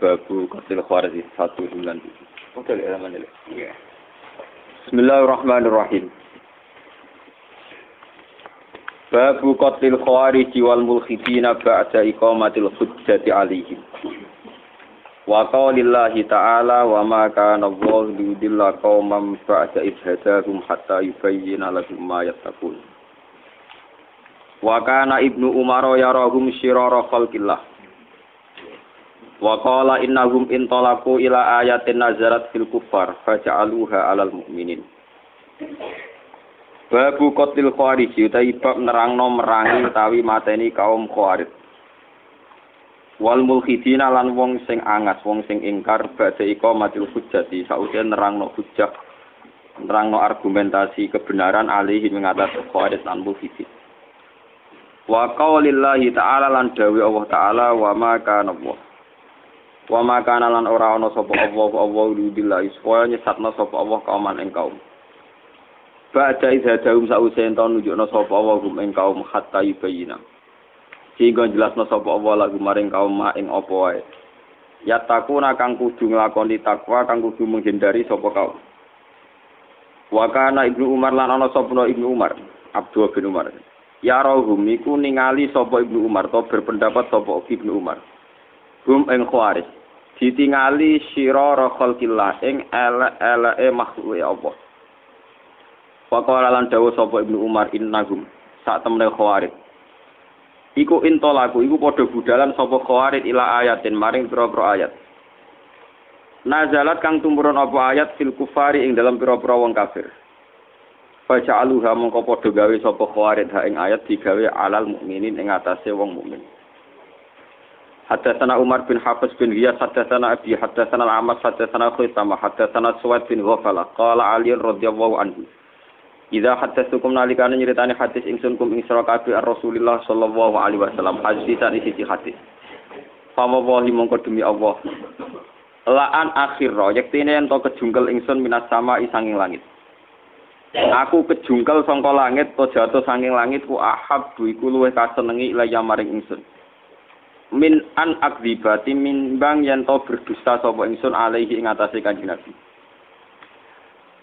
babu qatil khawarij 197. Oke, aman-aman. Iya. Bismillahirrahmanirrahim. Babu qatil khawarij wal mulhidina ba'da iqamatil hujjati 'alaihim. Wa qaulillahi ta'ala wa ma kana Allahu liyudilla qauman ba'da idh hadahum hatta yubayyana lahum ma yattaqun. Wa kana Ibnu Umar yarahum syirara khalqillah. Wa qala innahum intalaku ila ayatin nazarat fil kuffar faja'aluha 'alal mu'minin. Babu qatil khawarij utawi bab nerangno merangi utawi mateni kaum khawarij. Wal mulhidina lan wong sing angas, wong sing ingkar badhe iqamatil hujjati sause nerangno hujjah, nerangno argumentasi kebenaran alihi mengatas khawarij lan mulhidin. Wa qaulillahi ta'ala lan dawi Allah ta'ala wa ma kana Allah. Wa ma kana lan ora ana sapa Allah lillahi supaya nyesatna sapa Allah kauman ing kaum. Ba'da idhadahum sa'use ento nunjukna sapa Allah ing kaum hatta yubayina. Sehingga jelasna sapa Allah lagu maring kaum ma ing apa wae. Yatakuna kang kudu nglakoni takwa kang kudu menghindari sapa kaum. Wa kana Ibnu Umar lan ana sapa Ibnu Umar, Abdullah bin Umar. Ya rohum iku ningali sapa Ibnu Umar to berpendapat sapa Ibnu Umar. Hum ing khawarij ditingali syirara khalqillah ing eleke makhluk Allah. Faqala lan dawuh sapa Ibnu Umar innahum sak temene khawarij. Iku intolaku iku padha budalan sapa khawarij ila ayatin maring pira-pira ayat. Nazalat kang tumurun apa ayat fil kufari ing dalam pira-pira wong kafir. Faja'aluha mongko padha gawe sapa khawarij ha ing ayat digawe alal mukminin ing atase wong mukmin. Haddatsana Umar bin Hafiz bin Ghiyas haddatsana Abi haddatsana Al-Amas haddatsana Khaisamah haddatsana Suwaid bin Ghafala qala Ali radhiyallahu anhu idza haddatsukum nalikane nyeritani hadis ingsun kum ing sira kabeh Rasulullah sallallahu alaihi wasallam hadisan isi hadis fama wahi mongko demi Allah la'an akhirra yektene ento kejungkel ingsun minas sama sanging langit aku kejungkel saka langit to jatuh sanging langit ku ahab iku luwih kasenengi ilaya maring ingsun min an akdzibati min bang yen to berdusta sapa ingsun alaihi ing atase Kanjeng Nabi.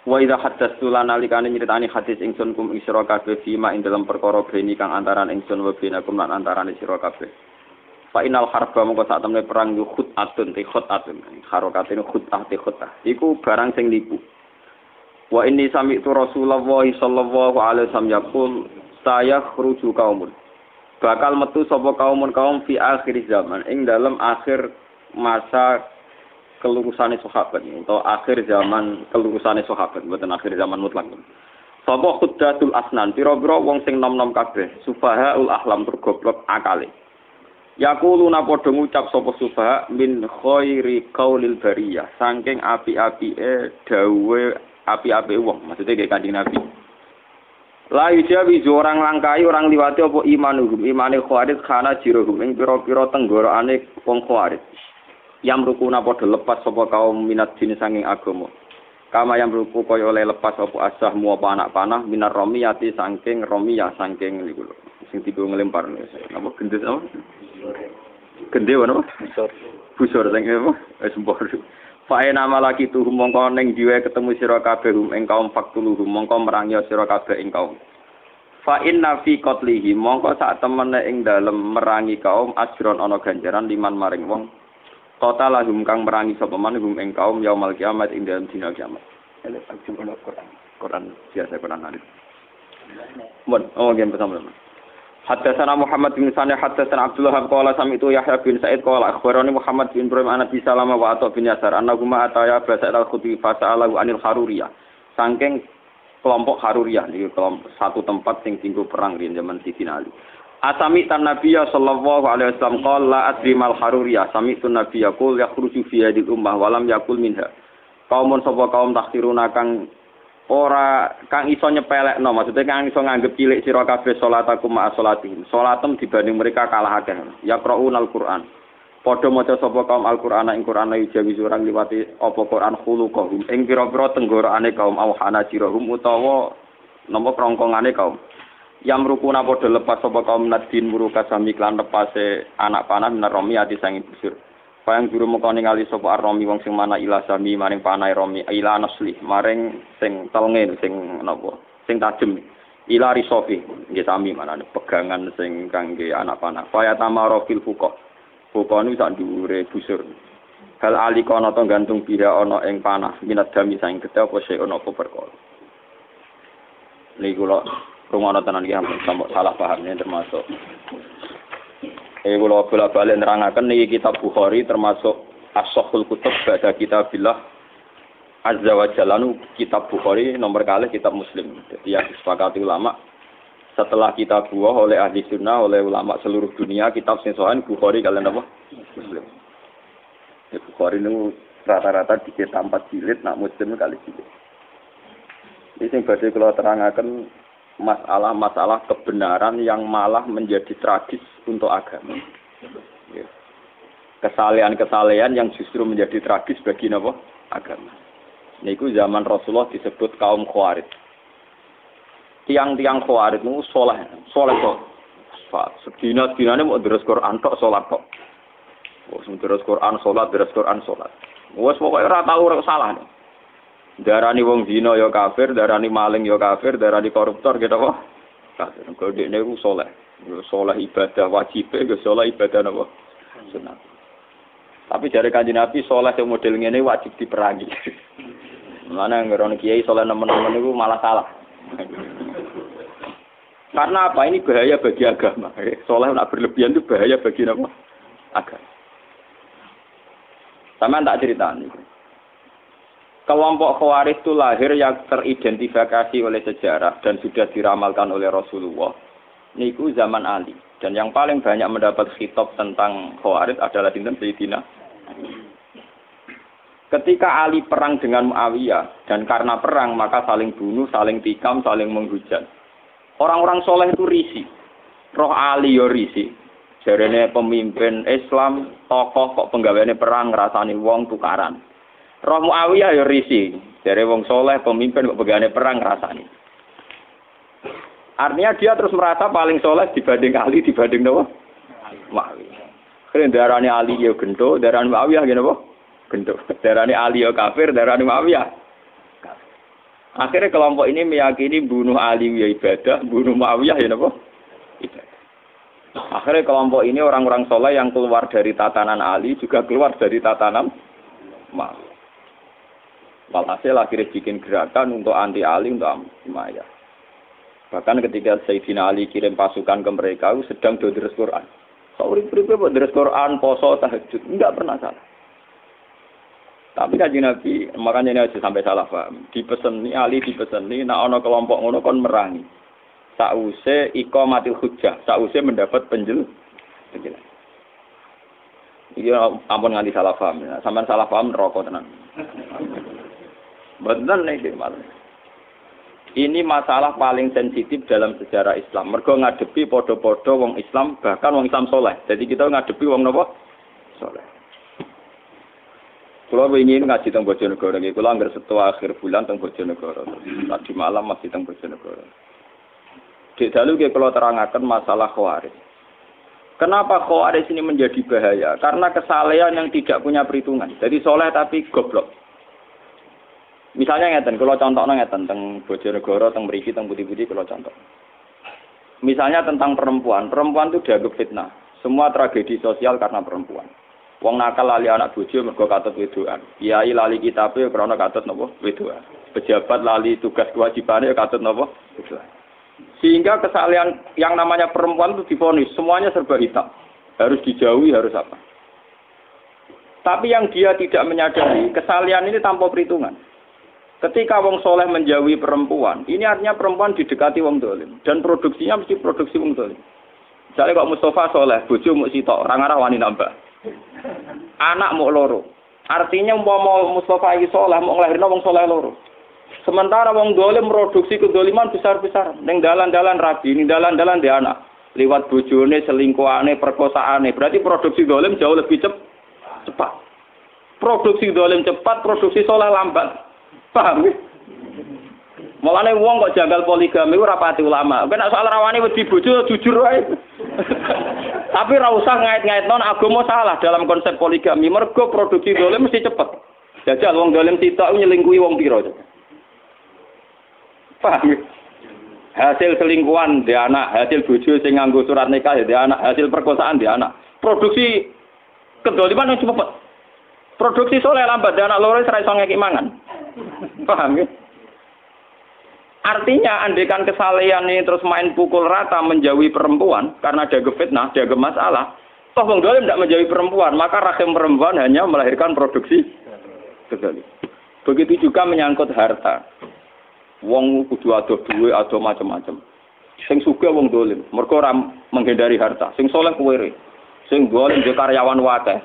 Wa idza haddatsu lan nalikane nyritani hadis ingsun kum ing sira kabeh fima ing dalam perkara beni kang antaran ingsun wa benakum lan antarane sira kabeh. Fa inal harba mongko sak temene perang yu khut'atun ti khut'atun. Harokatene khut'ah ti khut'ah. Iku barang sing nipu. Wa inni sami'tu Rasulullah sallallahu alaihi wasallam yaqul sayakhruju qaumun bakal metu sapa kaum fi akhir zaman ing dalam akhir masa kelurusane sahabat atau akhir zaman kelurusane sahabat mboten akhir zaman mutlak. Sapa khuddatul asnan pira-pira wong sing nom-nom kabeh sufahaul ahlam tur goblok akale. Yaquluna padha ngucap sapa sufaha min khairi qaulil bariyah saking api-apike dawuhe api-apike wong maksudnya kayak Kanjeng Nabi. La yujawi orang langkai orang liwati apa imanuhum imane khawarij kana jirohum ing pira-pira tenggorokane wong khawarij. Yam rukuna padha lepas sapa kaum minat din sanging agama. Kama yam ruku kaya oleh lepas apa asah mu apa anak panah minar romiyati saking romiyah saking niku lho. Sing tiba nglempar napa gendhes apa? Gende apa? Busur sing apa? Wis mbor. Fae nama lagi tuh mongko ning diwe ketemu sira kabeh ing kaum faktuluhum mongko merangi sira kabeh ing kaum. Fa inna fi qatlihi mongko sak temene ing dalem merangi kaum ajron ana ganjaran liman maring wong. Qatalahum kang merangi sapa manhum ing kaum yaumul kiamat ing dalem dina kiamat. Elek jumlah Quran biasa Quran hadis. Mun nggih bersama. Haddatsana Muhammad bin Sani haddatsana Abdullah qala sami'tu Yahya bin Sa'id qala akhbarani Muhammad bin Ibrahim an Abi Salamah wa Atha bin Yasar annahuma ataya Sa'id al-Khudri fa sa'alahu anil Haruriyah. Saking kelompok Haruriyah niki kelompok satu tempat sing tinggu perang di zaman Sidina Ali. Asami tan Nabiya sallallahu alaihi wasallam qala la adri mal Haruriyah sami'tu Nabiy yaqul yakhruju fi hadhihi ummah wa lam yakul minha. Kaumun sapa kaum takhiruna kang ora kang iso nyepelekno maksudnya kang iso nganggep cilik sira kabeh salatakum ma salatihim salatem dibanding mereka kalah akeh yaqraunal Quran padha maca sapa kaum Al-Qur'an ing Qur'an jawi surang liwati apa Quran khuluqahum ing pira-pira tenggorokane kaum auhana jirahum utawa napa krongkongane kaum Yam rukuna padha lepas sapa kaum nadin muruka sami klan lepase anak panah minaromi ati sangi busur. Payang juru mengko ningali sapa Ar-Rami wong sing mana ila sami maring panai Rami ila nasli maring sing telenge sing napa sing tajem ila risofi nggih sami manane pegangan sing kangge anak panah faya tamarofil fuqa niku sak dhuwure busur hal alikana to gantung biha ana ing panah minat dami saing gedhe apa sik ana apa perkara niku kula rungono tenan iki ampun sampe salah pahamnya termasuk kula bolak-balik nerangaken niki kitab Bukhari termasuk as-sahhul kutub ba'da kitabillah azza wa jalla kitab Bukhari nomor kali kitab Muslim. Jadi yang disepakati ulama setelah kitab buah oleh ahli sunnah oleh ulama seluruh dunia kitab sing sahih Bukhari kalian apa? Muslim. Ya, Bukhari niku rata-rata dicetak 4 jilid, nak Muslim kali jilid. Ini sing badhe kula terangaken masalah kebenaran yang malah menjadi tragis untuk agama. Kesalehan-kesalehan yang justru menjadi tragis bagi napa? Agama. Niku zaman Rasulullah disebut kaum Khawarij. Tiang-tiang Khawarij niku saleh kok. Sedina-dinane mau deres Quran tok salat kok. Wes deres Quran salat, deres Quran salat. Wes pokoke ora tau salah. Darani wong zina ya kafir, darani maling ya kafir, darani koruptor gitu apa? Kafir. Kalau dia niku saleh. Saleh ibadah wajib, ya saleh ibadah napa? Sunat. Tapi dari Kanjeng Nabi saleh sing model ngene wajib diperangi. Mana ngeron kiai saleh nemen-nemen niku malah salah. Karena apa? Ini bahaya bagi agama. Saleh nak berlebihan itu bahaya bagi napa? Agama. Sama tak ceritani. Kelompok Khawarij itu lahir yang teridentifikasi oleh sejarah dan sudah diramalkan oleh Rasulullah. Niku zaman Ali. Dan yang paling banyak mendapat khitab tentang Khawarij adalah dinten Sayyidina. Ketika Ali perang dengan Muawiyah dan karena perang maka saling bunuh, saling tikam, saling menghujat. Orang-orang soleh itu risih. Roh Ali yo risih. Jarene pemimpin Islam, tokoh kok penggaweane perang ngrasani wong tukaran. Roh Muawiyah ya risi, dari wong soleh pemimpin kok begane perang rasani. Artinya dia terus merasa paling soleh dibanding Ali dibanding nopo Muawiyah. Kene darane Ali ya gento, darane Muawiyah ngene apa? Gento. Darane Ali ya kafir, darane Muawiyah. Akhirnya kelompok ini meyakini bunuh Ali ya ibadah, bunuh Muawiyah ya napa? Ibadah. Akhirnya kelompok ini orang-orang soleh yang keluar dari tatanan Ali juga keluar dari tatanan Muawiyah. Walhasil akhirnya bikin gerakan untuk anti Ali, untuk Umayyah. Bahkan ketika Sayyidina Ali kirim pasukan ke mereka, sedang deres Quran. Sauri-uripe buat deres Quran, poso, tahajud, enggak pernah salah. Tapi Kanjeng Nabi, makanya ini aja sampai salah paham. Dipeseni Ali, dipeseni, nak ono kelompok ngono kon merangi. Sause iqamatil hujjah, sause mendapat penjelasan. Iya, ampun nganti salah paham. Sampeyan salah paham neraka tenan. Bener nih malah. Ini masalah paling sensitif dalam sejarah Islam. Mergo ngadepi podo-podo wong Islam, bahkan wong Islam soleh. Jadi kita ngadepi wong napa? Soleh. Kalau ingin ngaji teng Bojonegoro, kalau anggar setua akhir bulan teng Bojonegoro. Tadi malam masih teng Bojonegoro. Di dalu kalau terangaken masalah Khawarij. Kenapa Khawarij ini menjadi bahaya? Karena kesalehan yang tidak punya perhitungan. Jadi soleh tapi goblok. Misalnya ngeten, kalau contohnya ngeten teng Bojonegoro, teng mriki, teng putih-putih kalau contoh. Misalnya tentang perempuan itu dianggap fitnah. Semua tragedi sosial karena perempuan. Wong nakal lali anak bojo mergo katut wedoan. Kiai lali kitabe krana katut napa? Wedoan. Pejabat lali tugas kewajibane katut napa? Wedoan. Sehingga kesalehan yang namanya perempuan itu divonis semuanya serba hitam. Harus dijauhi, harus apa? Tapi yang dia tidak menyadari kesalehan ini tanpa perhitungan. Ketika wong soleh menjauhi perempuan, ini artinya perempuan didekati wong dolim. Dan produksinya mesti produksi wong dolim. Misalnya kok Mustafa soleh, bojo muk sitok, orang arah wani nambah. Anak muk loro. Artinya umpama Mustafa iki soleh, muk nglahirno wong soleh loro. Sementara wong dolim produksi kedoliman besar-besar. Ning dalan-dalan rabi, ning dalan-dalan di anak. Liwat bojone, selingkuhane, perkosaane. Berarti produksi dolim jauh lebih cepat. Produksi dolim cepat, produksi soleh lambat. Paham ya? Mulane wong kok janggal poligami ora pati ulama. Nek soal rawane wedi bojo jujur wae. Tapi ora usah ngait-ngait non agama salah dalam konsep poligami. Mergo produksi dolim mesti cepet. Jajal wong dolim sitok nyelingkuhi wong pira. Paham? Hasil selingkuhan dia anak, hasil bojo sing nganggo surat nikah dia anak, hasil perkosaan dia anak. Produksi kedoliman yang cepet. Produksi soleh lambat dia anak loro ora iso ngeki mangan. Paham ya? Artinya andekan kesalehan ini terus main pukul rata menjauhi perempuan karena ada fitnah, ada masalah. Toh wong dolim tidak menjauhi perempuan, maka rahim perempuan hanya melahirkan produksi kedolim. Begitu juga menyangkut harta. Wong kudu ado duwe, ado macam-macam. Sing sugih wong dolim, mergo ora menghindari harta. Sing saleh kuwere. Sing dolim dhe karyawan wakeh.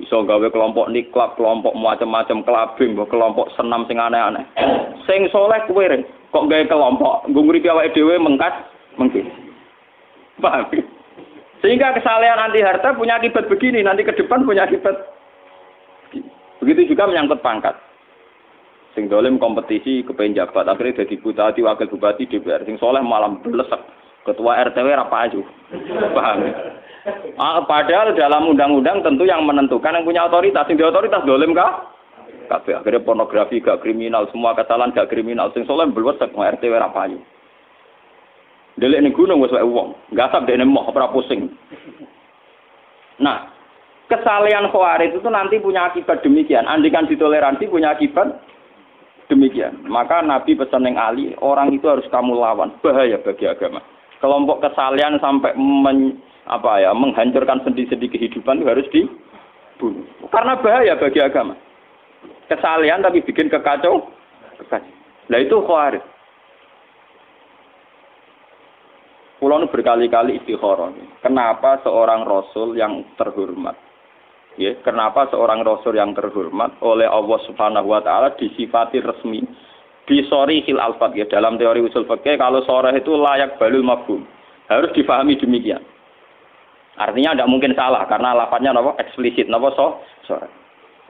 Iso gawe kelompok niklab, kelompok macam-macam kelabing, kelompok senam sing aneh-aneh. Sing saleh kuwere, kok gawe kelompok, nggo ngripi awake dhewe mengkas, mengkis. Paham? Sehingga kesalehan anti harta punya akibat begini, nanti ke depan punya akibat. Begitu juga menyangkut pangkat. Sing dolim kompetisi kepengen jabat, akhirnya jadi bupati, wakil bupati, DPR. Sing soleh malam belesek, ketua RTW rapa aju. Paham? Padahal dalam undang-undang tentu yang menentukan yang punya otoritas. Sing di otoritas dolim kah? Kabeh. Akhirnya pornografi gak kriminal, semua kesalahan gak kriminal. Sing soleh belesek, RTW rapa aju. Delik ning gunung wis wae wong, gasap dene moh ora pusing. Nah, kesalehan khawarij itu nanti punya akibat demikian. Andikan ditoleransi punya akibat demikian. Maka Nabi pesan yang Ali, orang itu harus kamu lawan. Bahaya bagi agama. Kelompok kesalehan sampai menghancurkan sendi-sendi kehidupan itu harus dibunuh. Karena bahaya bagi agama. Kesalehan tapi bikin kekacau. Nah itu khawarij. Pulau berkali-kali istikharah. Kenapa seorang Rasul yang terhormat? Ya, kenapa seorang Rasul yang terhormat oleh Allah Subhanahu Wa Taala disifati resmi di sorihil alfat ya dalam teori usul fikih kalau sorah itu layak balul mafhum harus difahami demikian. Artinya tidak mungkin salah karena lafadznya apa eksplisit apa sorah.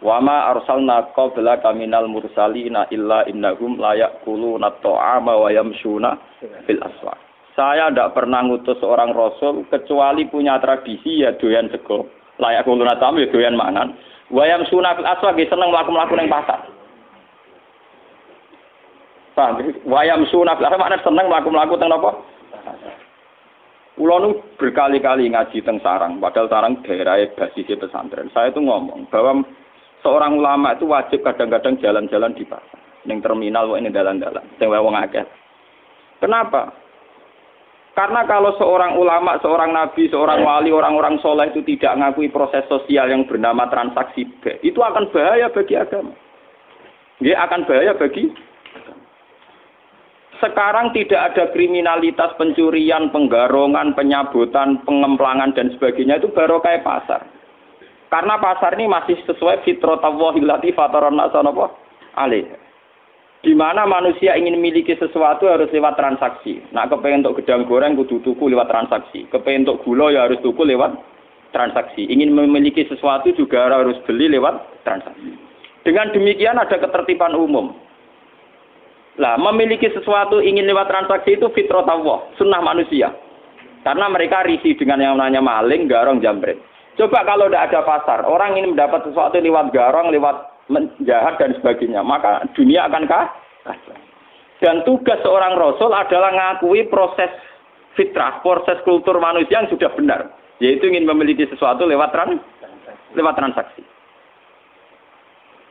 Wa ma arsalna qablaka minal mursalina illa innahum layakuluna ta'ama wa yamshuna fil aswaq. Saya tidak pernah ngutus seorang Rasul kecuali punya tradisi ya doyan sego. Layak kuluna tamu ya doyan mangan. Wayam sunah fil aswaq seneng mlaku-mlaku ning pasar. Paham? Wayam sunah fil aswaq maknane seneng mlaku-mlaku teng napa? Kula nu berkali-kali ngaji teng Sarang, padahal Sarang daerah basisnya pesantren. Saya itu ngomong bahwa seorang ulama itu wajib kadang-kadang jalan-jalan di pasar, ning terminal kok ini dalan-dalan, sing wong akeh. Kenapa? Karena kalau seorang ulama, seorang nabi, seorang wali, orang-orang soleh itu tidak mengakui proses sosial yang bernama transaksi B, itu akan bahaya bagi agama. Dia akan bahaya bagi agama. Sekarang tidak ada kriminalitas pencurian, penggarongan, penyabutan, pengemplangan dan sebagainya itu baru kayak pasar. Karena pasar ini masih sesuai fitratallahi allati fataran nasa alaiha. Di mana manusia ingin memiliki sesuatu harus lewat transaksi. Nah, kepengen untuk gedang goreng kudu tuku lewat transaksi. Kepengen untuk gula ya harus tuku lewat transaksi. Ingin memiliki sesuatu juga harus beli lewat transaksi. Dengan demikian ada ketertiban umum. Lah, memiliki sesuatu ingin lewat transaksi itu fitrah Allah, sunnah manusia. Karena mereka risih dengan yang namanya maling, garong, jambret. Coba kalau tidak ada pasar, orang ingin mendapat sesuatu lewat garong, lewat menjahat dan sebagainya, maka dunia akan kacau. Dan tugas seorang Rasul adalah mengakui proses fitrah, proses kultur manusia yang sudah benar, yaitu ingin memiliki sesuatu lewat transaksi.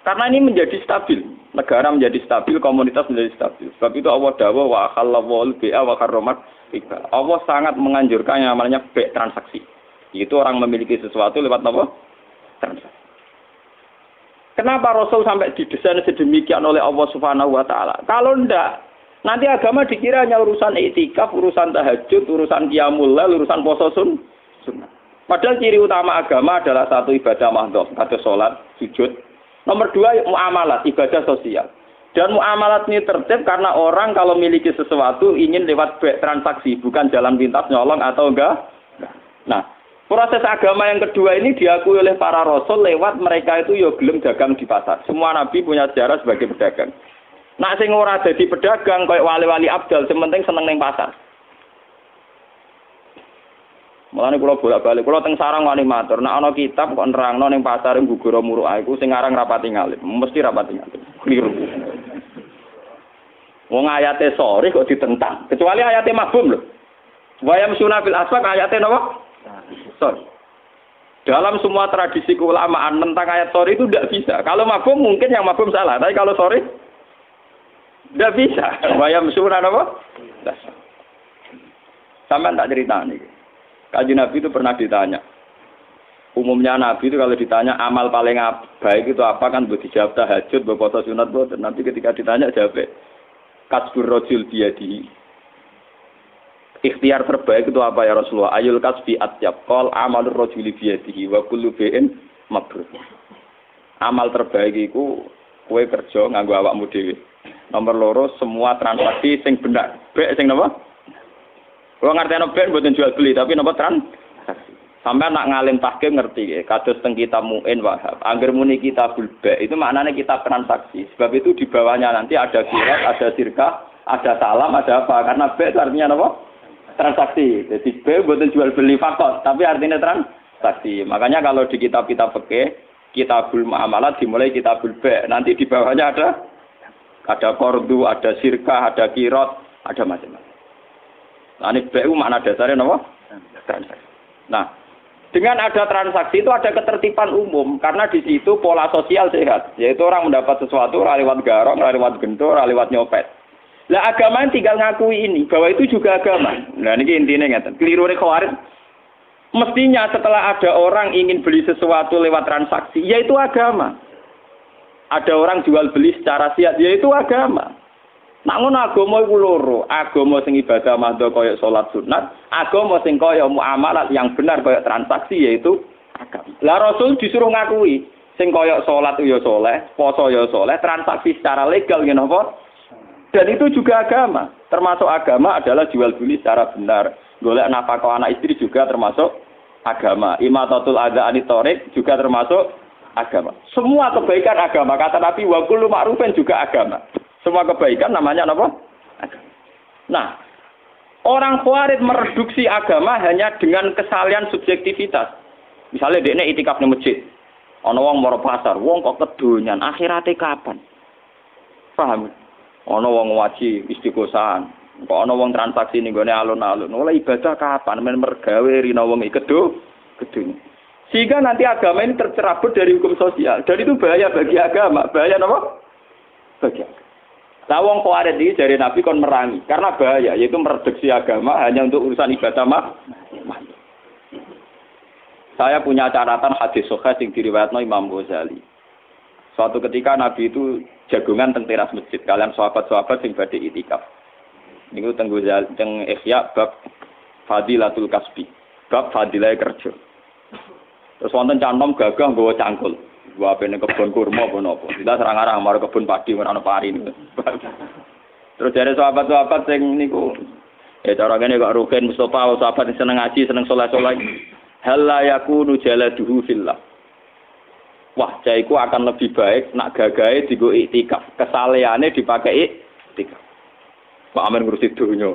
Karena ini menjadi stabil, negara menjadi stabil, komunitas menjadi stabil. Sebab itu Allah dawuh wa akhallahu bi'a wa karramat riba. Allah sangat menganjurkan yang namanya transaksi. Yaitu orang memiliki sesuatu lewat apa? Transaksi. Kenapa Rasul sampai didesain sedemikian oleh Allah Subhanahu Wa Taala? Kalau ndak, nanti agama dikira hanya urusan iktikaf, urusan tahajud, urusan qiyamul lail, urusan puasa sunnah. Padahal ciri utama agama adalah satu ibadah mahdhaf, kata salat, sujud. Nomor dua muamalat, ibadah sosial. Dan muamalat ini tertib karena orang kalau memiliki sesuatu ingin lewat transaksi, bukan jalan pintas nyolong atau enggak. Nah, proses agama yang kedua ini diakui oleh para rasul lewat mereka itu yo gelem dagang di pasar. Semua nabi punya sejarah sebagai pedagang. Nak sing ora dadi pedagang kayak wali-wali abdal, sementing seneng ning pasar. Mulane kula bolak-balik, kula teng sarang wani matur, nek ana kitab kok nerangno ning pasar Gugura Muruk iku sing aran rapati ngalim, mesti rapati ngalim. Kliru. Wong ayate sore kok ditentang, kecuali ayate mabhum lho. Wa yamsuna fil aswaq ayate napa? Sorry. Dalam semua tradisi keulamaan tentang ayat sore itu tidak bisa. Kalau mabhum mungkin yang mabhum salah, tapi kalau sore tidak bisa. Wa yamsuna napa? Sampeyan tak ceritani. Kanjeng Nabi itu pernah ditanya. Umumnya Nabi itu kalau ditanya amal paling baik itu apa kan buat dijawab tahajud, buat puasa sunat, buat nanti ketika ditanya jawab kasbur rajul biyadihi. Ikhtiar terbaik itu apa ya Rasulullah? Ayul kasbi atyab qol amalur rajuli biyadihi wa kullu bi'in mabrur. Amal terbaik itu kowe kerja nganggo awakmu dhewe. Nomor loro semua transaksi sing benar. Bek sing napa? Kalau ngerti ben buatan jual beli, tapi nopo transaksi. Sampai nak ngalim tahkim ngerti ya. Kados teng kitab Mu'in Wahab. Angger muni kitabul ba' itu maknanya kitab transaksi. Sebab itu di bawahnya nanti ada kirat, ada sirkah, ada salam, ada apa. Karena ba' itu artinya nopo? Transaksi. Jadi ba' buatan jual beli fakot, tapi artinya transaksi. Makanya kalau di kitab-kitab fikih, kitabul muamalat dimulai kitabul ba'. Nanti di bawahnya ada kordu, ada sirkah, ada kirat, ada macam-macam. Nah, ini BU makna dasarnya apa? Transaksi. Nah, dengan ada transaksi itu ada ketertiban umum karena di situ pola sosial sehat, yaitu orang mendapat sesuatu lewat garong, lewat gentor, lewat nyopet. Lah agama tinggal ngakui ini bahwa itu juga agama. Nah, ini intinya ngeten. Kelirune Khawarij. Mestinya setelah ada orang ingin beli sesuatu lewat transaksi, yaitu agama. Ada orang jual beli secara siat, yaitu agama. Nak ngono agama iku loro, agama sing ibadah mahdo kaya salat sunat, agama sing kaya muamalat yang benar kaya transaksi yaitu agama. Lah Rasul disuruh ngakui sing kaya salat ya saleh, poso ya saleh, transaksi secara legal ngene apa? Dan itu juga agama. Termasuk agama adalah jual beli secara benar. Golek nafkah anak istri juga termasuk agama. Imatatul adza anitorik juga termasuk agama. Semua kebaikan agama. Kata Nabi wa kullu ma'rufin juga agama. Semua kebaikan namanya apa? Agama. Nah, orang Khawarij mereduksi agama hanya dengan kesalahan subjektivitas. Misalnya dekne itikaf di masjid. Ana wong mara pasar, wong kok kedonyan, akhirate kapan? Paham? Ana wong waji istiqosahan. Kok ana wong transaksi ning gone alun-alun. Oleh ibadah kapan? Men mergawe rina wong iki kedonyan. Sehingga nanti agama ini tercerabut dari hukum sosial. Dan itu bahaya bagi agama. Bahaya apa? Bagi agama. Nah, wong Khawarij ini dari Nabi kon merangi karena bahaya, yaitu mereduksi agama hanya untuk urusan ibadah Saya punya catatan hadis sahih yang diriwayatkan Imam Ghazali. Suatu ketika Nabi itu jagungan teng teras masjid kalian sahabat-sahabat sing badhe itikaf. Niku teng Ghazali teng Ihya bab Fadilatul Kasbi, bab fadilah kerja. Terus wonten cantom gagah nggawa cangkul. Gua pengen kebun kurma apa napa. Kita serang-arang mar kebun padi ora ana pari niku. Terus dari sahabat-sahabat sing niku cara ngene kok Rukin Mustofa sahabat seneng ngaji, seneng saleh-saleh. Hal la yakunu jaladuhu fillah. Wah, caiku akan lebih baik nak gagahe digo iktikaf. Kesaleane dipakai iktikaf. Pak Amin ngurusi dunya.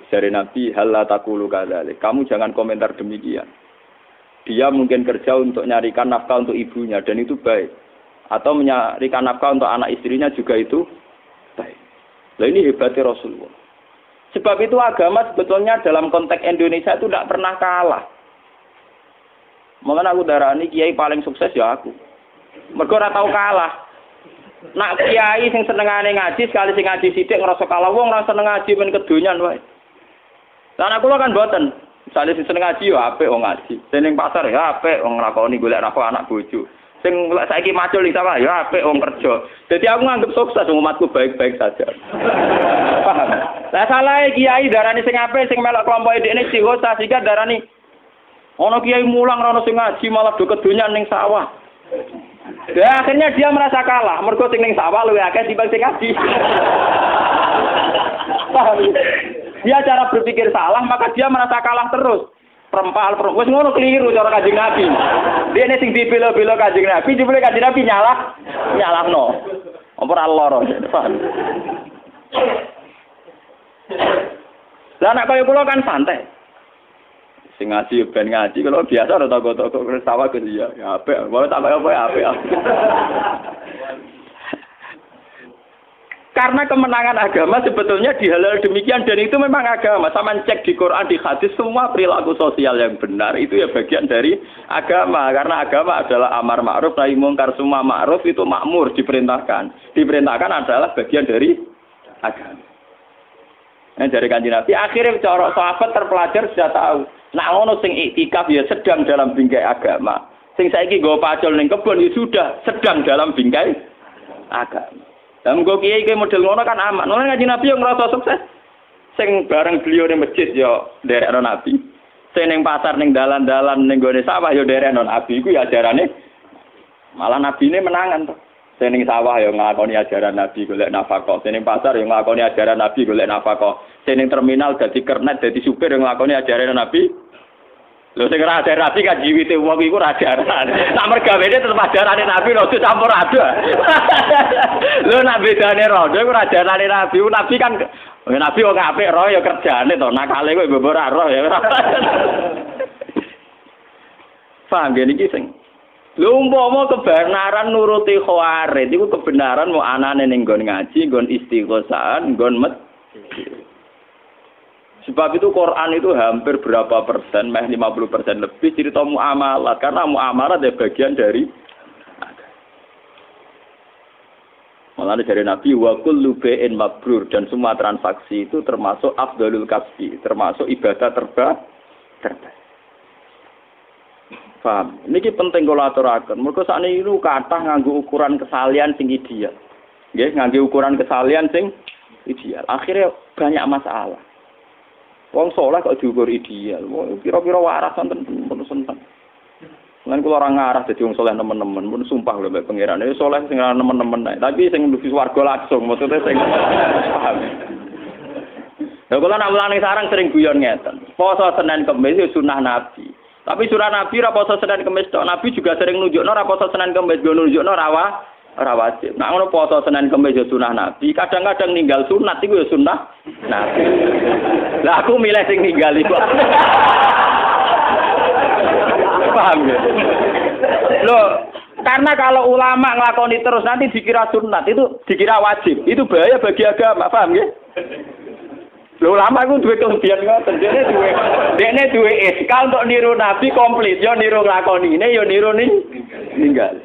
Dari Nabi hal la taqulu kadzalik. Kamu jangan komentar demikian. Dia mungkin kerja untuk nyarikan nafkah untuk ibunya dan itu baik. Atau menyarikan nafkah untuk anak istrinya juga itu baik. Nah ini hebatnya Rasulullah. Sebab itu agama sebetulnya dalam konteks Indonesia itu tidak pernah kalah. Makanya aku darani kiai paling sukses ya aku. Mergo ora tau kalah. Nak kiai sing senengane ngaji sekali sing ngaji sithik ngrasa kalah wong ora seneng ngaji men kedonyan wae. Lan aku kan mboten. Misale sing seneng ngaji ya apik wong ngaji. Sing ning pasar ya apik wong nglakoni golek nafkah anak bojo. Sing saiki macul iki sama ya apik wong kerja. Dadi aku nganggep sukses umatku baik-baik saja. Paham? Lah salah kiai darani sing apik sing melok kelompok dekne sihosa sehingga darani ana kiai mulang ora ono sing ngaji malah do kedonyan ning sawah. Ya akhirnya dia merasa kalah mergo sing ning sawah luwih akeh timbang sing ngaji. Paham? Dia cara berpikir salah, maka dia merasa kalah terus. Perempal, wis ngono keliru cara Kanjeng Nabi. Dene sing dibela-bela Kanjeng Nabi, jebule Kanjeng Nabi nyalahno. Ora lara. Lah nek kaya kula kan santai. Sing ngaji ben ngaji kalau biasa ora toko-toko sawah Gus ya. Ya apik. Wae tak apa ya apik. Karena kemenangan agama sebetulnya dihalal demikian dan itu memang agama. Sama cek di Quran, di hadis semua perilaku sosial yang benar itu ya bagian dari agama. Karena agama adalah amar ma'ruf nahi mungkar, semua ma'ruf itu makmur diperintahkan. Diperintahkan adalah bagian dari agama. Nah, dari Kanjeng Nabi akhirnya cara sahabat terpelajar sudah tahu. Nah ngono sing iktikaf ya sedang dalam bingkai agama. Sing saiki nggo pacul ning kebon ya sudah sedang dalam bingkai agama. Lah mengko kiai model ngono kan aman. Ngono Kanjeng Nabi yang ngrasa sukses. Sing bareng beliau ning masjid ya nderekno Nabi. Sing ning pasar ning dalan-dalan ning gone sawah ya nderekno Nabi iku ya ajarane malah nabine menangan to. Sing ning sawah ya nglakoni ajaran Nabi golek nafkah. Sing ning pasar ya nglakoni ajaran Nabi golek nafkah. Sing ning terminal dadi kernet dadi supir ya nglakoni ajaran Nabi. Lho sing ora ajaran Nabi kan jiwite wong iku ora ajaran. Sak mergawene tetep ajarane Nabi lho campur aduk. Lho nek bedane rodo iku ora ajarane Nabi. Nabi kan Nabi wong apik roh ya kerjane to. Nakale kok mbok ora roh ya. Paham niki sing lho umpama kebenaran nuruti khawarid iku kebenaran mau anane ning nggon ngaji, nggon istighosah, nggon sebab itu Quran itu hampir berapa persen, 50% lebih cerita muamalat karena muamalat adalah bagian dari malah dari Nabi wa kullu bai'in mabrur dan semua transaksi itu termasuk afdalul kasbi, termasuk ibadah terbaik. Paham? Niki penting kula aturaken. Mergo sakniki niku kathah nganggo ukuran kesalian sing ideal. Nggih, nganggo ukuran kesalian sing ideal. Akhirnya banyak masalah. Wong saleh kok diukur ideal. Kira-kira waras wonten seneng. Lan kula ora ngarah dadi wong saleh nemen-nemen, mun sumpah lho mbek pangeran. Ya saleh sing ora nemen-nemen ae, tapi sing mlebu swarga langsung, maksudnya sing paham. Lha kula nak mulane sarang sering guyon ngeten. Poso Senin Kamis sunah Nabi. Tapi surah Nabi ra poso Senin Kamis tok. Nabi juga sering nunjukno ra poso Senin Kamis, go nunjukno ora wajib. Nek ngono poso Senin Kamis ya sunah Nabi, kadang-kadang ninggal sunat iku ya sunah Nabi. Lah aku milih sing ninggal iku. Paham ya? Loh, karena kalau ulama nglakoni terus nanti dikira sunat, itu dikira wajib. Itu bahaya bagi agama, paham ya? Lho ulama iku duwe kelebihan ngoten, dene duwe iskal untuk niru Nabi komplit, yo niru nglakonine, yo niru ninggal.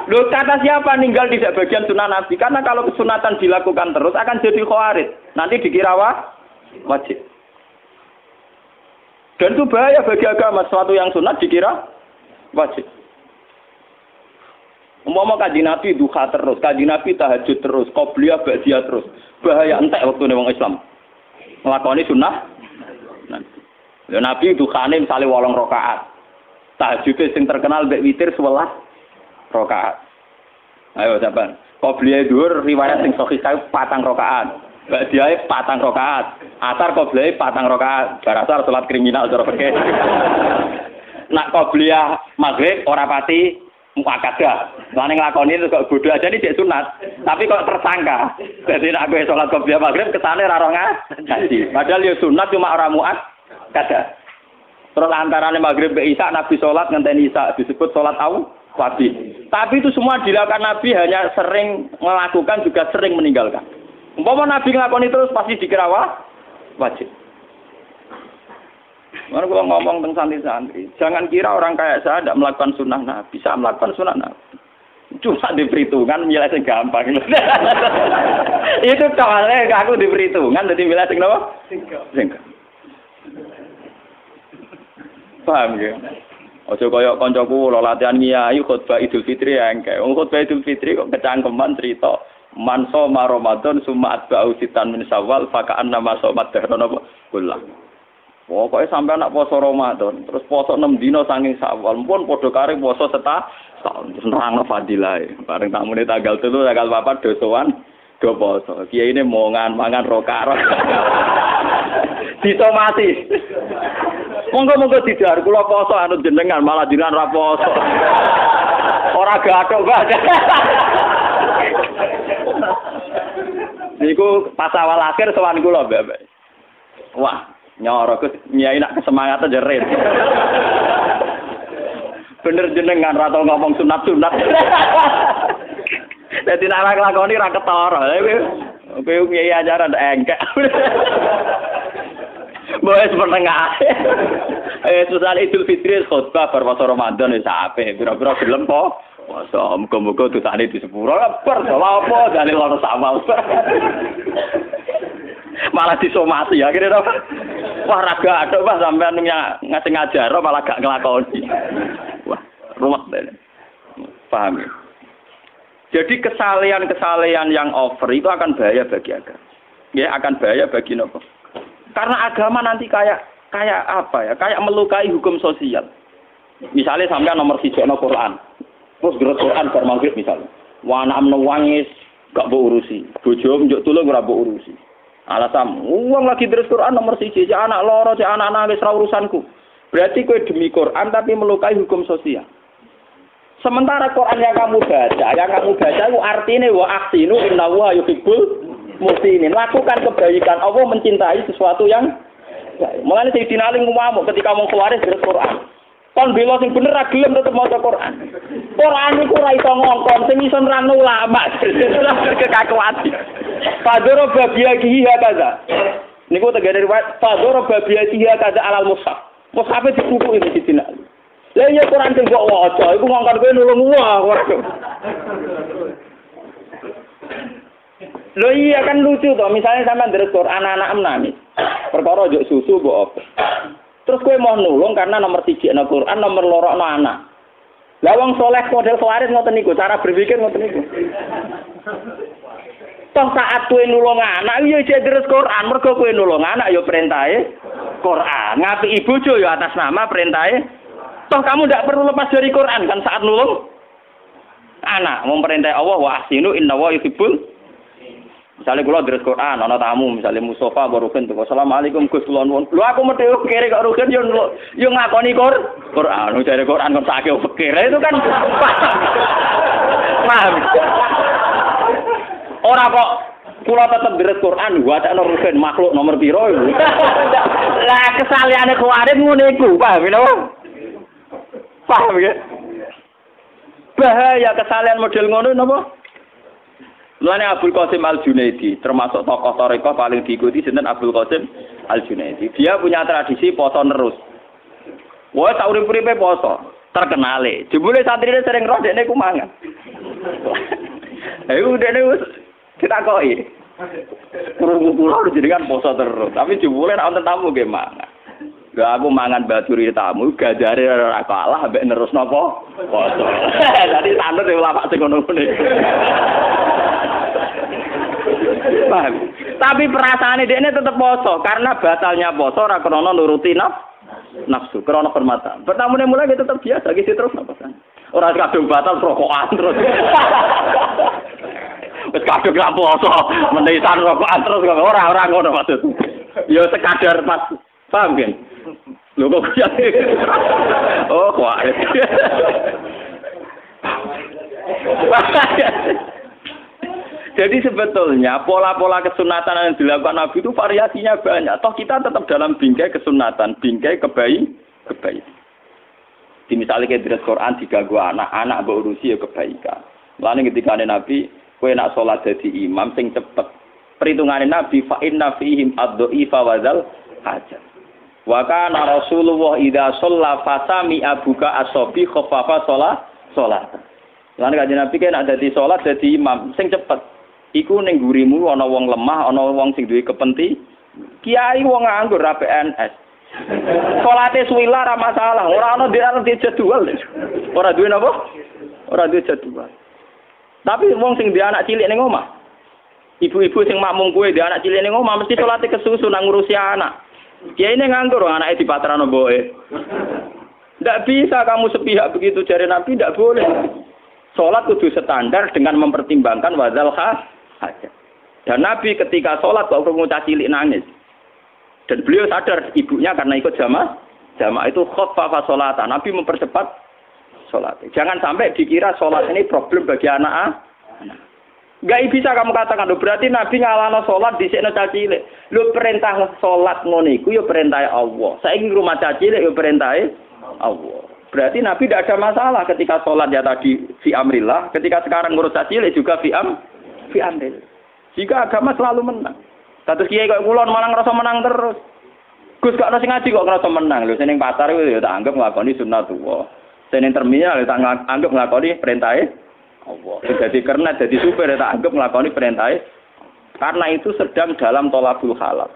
Lho kata siapa ninggal tidak bagian sunnah Nabi? Karena kalau kesunatan dilakukan terus akan jadi khawarij. Nanti dikira wajib. Dan itu bahaya bagi agama, sesuatu yang sunat dikira wajib. Umpama Kanjeng Nabi duha terus, Kanjeng Nabi tahajud terus, qobliyah ba'diyah terus. Bahaya entek waktune wong Islam. Nglakoni sunah. Lha Nabi duhane misale 8 rakaat. Tahajud sing terkenal mbek witir 11 rakaat. Ayo sampean. Qobliyah dhuwur riwayat sing sahih 4 rakaat. Ba'diyah 4 rakaat. Asar qobliyah 4 rakaat. Barasar salat kriminal cara fikih. Nak qobliyah maghrib ora pati muakadah. Lah ning nglakoni itu kok bodho aja iki sunat. Tapi kok tersangka. Dadi nek kowe salat qobliyah maghrib kesane ra ora ngaji. Padahal ya sunat cuma ora muakadah. Terus antarane maghrib be isya Nabi salat ngenteni isya disebut salat wajib. Tapi itu semua dilakukan Nabi hanya sering melakukan juga sering meninggalkan. Umpama Nabi nglakoni terus pasti dikira wajib. Mana kalau ngomong tentang santri-santri, jangan kira orang kayak saya tidak melakukan sunnah Nabi, bisa melakukan sunnah Nabi. Cuma diperhitungkan, milih yang gampang. Itu soalnya aku diperhitungkan, jadi milih yang apa? Singkat. Paham ya? Ojo koyok koncoku lo latihan ngiyai khutbah Idul Fitri ya engke. Khutbah Idul Fitri kok kecangkeman cerita man shoma Ramadan summa atba'u sitan min Syawal fa ka'anna ma shomat dahran apa kullah. Pokoke sampean nak poso Ramadan, terus poso 6 dina saking Syawal, pun padha kare poso setahun. Nerangno fadilahe. Bareng tamune tanggal 3 tanggal 4 dosowan do poso. Kiai ini mangan rokar. Disomasi. Monggo-monggo didhar kula poso anut jenengan malah jenengan ra poso. Ora gathok banget. Niku pas awal akhir sowan kula, Mbak. Wah, nyoro Gus, nyai nak kesemangatan jerit. Bener jenengan ra tau ngomong sunat-sunat. Dadi nek nglakoni ra ketara. Kowe nyai ajaran engkek. Boes menengah. Susah Idul Fitri khotbah berpuasa Ramadan wis apik. Pira-pira gelem po. Masa muga-muga dosane di sepuro bar apa dalil ora samal. Malah disomasi akhirnya wah raga atok Pak sampean ngasih ngajar malah gak nglakoni. Wah, ruwet deh. Paham ya? Jadi kesalehan-kesalehan yang over itu akan bahaya bagi agama. Ya, akan bahaya bagi nopo. Karena agama nanti kayak apa ya? Kayak melukai hukum sosial. Misalnya sampean nomor 1 Quran. Terus gerak Quran bar maghrib misalnya. Wah anak menangis gak mbok urusi. Bojo njuk tulung ora mbok urusi. Alasan uang lagi terus Quran nomor 1, cek anak loro, cek anak nangis ra urusanku. Berarti kowe demi Quran tapi melukai hukum sosial. Sementara Quran yang kamu baca itu artinya wa ahsinu innallaha yuhibbul muhsinin. Lakukan kebaikan. Allah mencintai sesuatu yang mulane Sayyidina Ali ngomong ketika mau keluar dari Quran. Kon bela sing bener ra gelem tetep maca Quran. Quran iku ora iso ngongkon, sing iso nerangno ulama. Kekakuati. Fadoro babiyahi hakaza. Niku tegene riwayat Fadoro babiyahi hakaza alal mushaf. Mushaf dibuku iki Sayyidina Ali. Lah iya Quran sing mbok waca iku ngongkon kowe nulung ora. Lho iya kan lucu toh, misalnya sampean deres Quran anak-anak nangis. Perkara njuk susu mbok apa. Terus kowe mau nulung karena nomor 3 ana Quran, nomor 2 ana anak. Lah wong saleh model khawarij ngoten niku, cara berpikir ngoten niku. Toh saat kowe nulung anak yo jek deres Quran, mergo kowe nulung anak yo perintahe Quran. Ngapiki bojo yo atas nama perintahe. Toh kamu ndak perlu lepas dari Quran kan saat nulung anak, memperintah Allah wa ahsinu innallaha yuhibbul. Misalnya kula deres Quran ana tamu, misalnya Mustafa Barukin tuh. Assalamualaikum Gus kula nuwun. Lho aku mesti kere kok Rukin yo ngakoni Quran. Jare Quran kok sakake fikir. Itu kan paham. Ora kok kula tetep deres Quran, wacana Rukin makhluk nomor piro iku. Lah kesaleane kuwarit ngene iku, paham lho? Paham ya? Bahaya kesalehan model ngono napa? Mulane Abdul Qasim Al-Junaidi termasuk tokoh tarekah paling diikuti sinten Abdul Qasim Al-Junaidi. Dia punya tradisi poso terus. Wah, sak urip-uripe poso, terkenale. Jebule santrine sering roh dekne ku mangan. Ayo dekne wis ditakoki. Kurang-kurang jenengan poso terus, tapi jebule nek wonten tamu nggih mangan. Lah aku mangan baturi tamu gajare ora kalah mbek nerus napa? Poso. Dadi sanut ulama sing ngono-ngono. Paham? Tapi perasaane dekne tetep poso karena batalnya poso ora krana nuruti nafsu, krana hormatan. Pertamune mulai dia tetep biasa gitu terus napa kan. Ora kadung batal rokokan terus. Wis kadung ra poso, menisan rokokan terus ora ngono maksud. Ya sekadar pas paham kan? Lho kok ya. Oh, kok. Jadi sebetulnya pola-pola kesunatan yang dilakukan Nabi itu variasinya banyak. Toh kita tetap dalam bingkai kesunatan, bingkai kebaikan. Di misalnya kayak di Quran diganggu anak berurusi ya kebaikan. Lalu ketika Nabi, kowe nak sholat jadi imam sing cepet. Perhitungan Nabi fa inna fihim ad-dha'ifa wa dzal hajat. Wa kana Rasulullah idza shalla fasami abuka asobi khaffafa sholat. Lan kanjeng Nabi kan ada di sholat dadi imam sing cepet. Iku ning gurimu ana wong lemah, ana wong sing duwe kepenti. Kiai wong nganggur ra PNS. Salate suwila ra masalah, ora ana di jadwal. Ora duwe napa? Ora duwe jadwal. Tapi wong sing duwe anak cilik ning omah. Ibu-ibu sing makmum kuwe duwe anak cilik ning omah mesti salate kesusu nang ngurusi anak. Kiai ini nganggur, anaknya di patrano boe. Tidak bisa kamu sepihak begitu jari Nabi, tidak boleh. Sholat kudu standar dengan mempertimbangkan wadzal hajat. Dan Nabi ketika sholat kok bocah cilik nangis. Dan beliau sadar ibunya karena ikut jamaah itu khaffafa sholatan. Nabi mempercepat sholat. Jangan sampai dikira sholat ini problem bagi anak. Gak bisa kamu katakan, lho berarti Nabi ngalahno salat dhisikno caci cilik. Lho perintah salat ngono iku ya perintah Allah. Saiki rumah caci cilik ya perintah Allah. Berarti Nabi tidak ada masalah ketika salat ya tadi fi amrillah, ketika sekarang ngurus caci cilik juga fi amrillah. Jika agama selalu menang. Status kiai kok kula malah ngerasa menang terus. Gus gak ono sing ngaji kok ngerasa menang. Lho sing pasar iku ya tak anggap nglakoni sunnatullah. Sing terminal ya tak anggap nglakoni perintah Allah. Jadi karena jadi supir tak anggap ngelakoni perintah. Karena itu sedang dalam tolabul halal.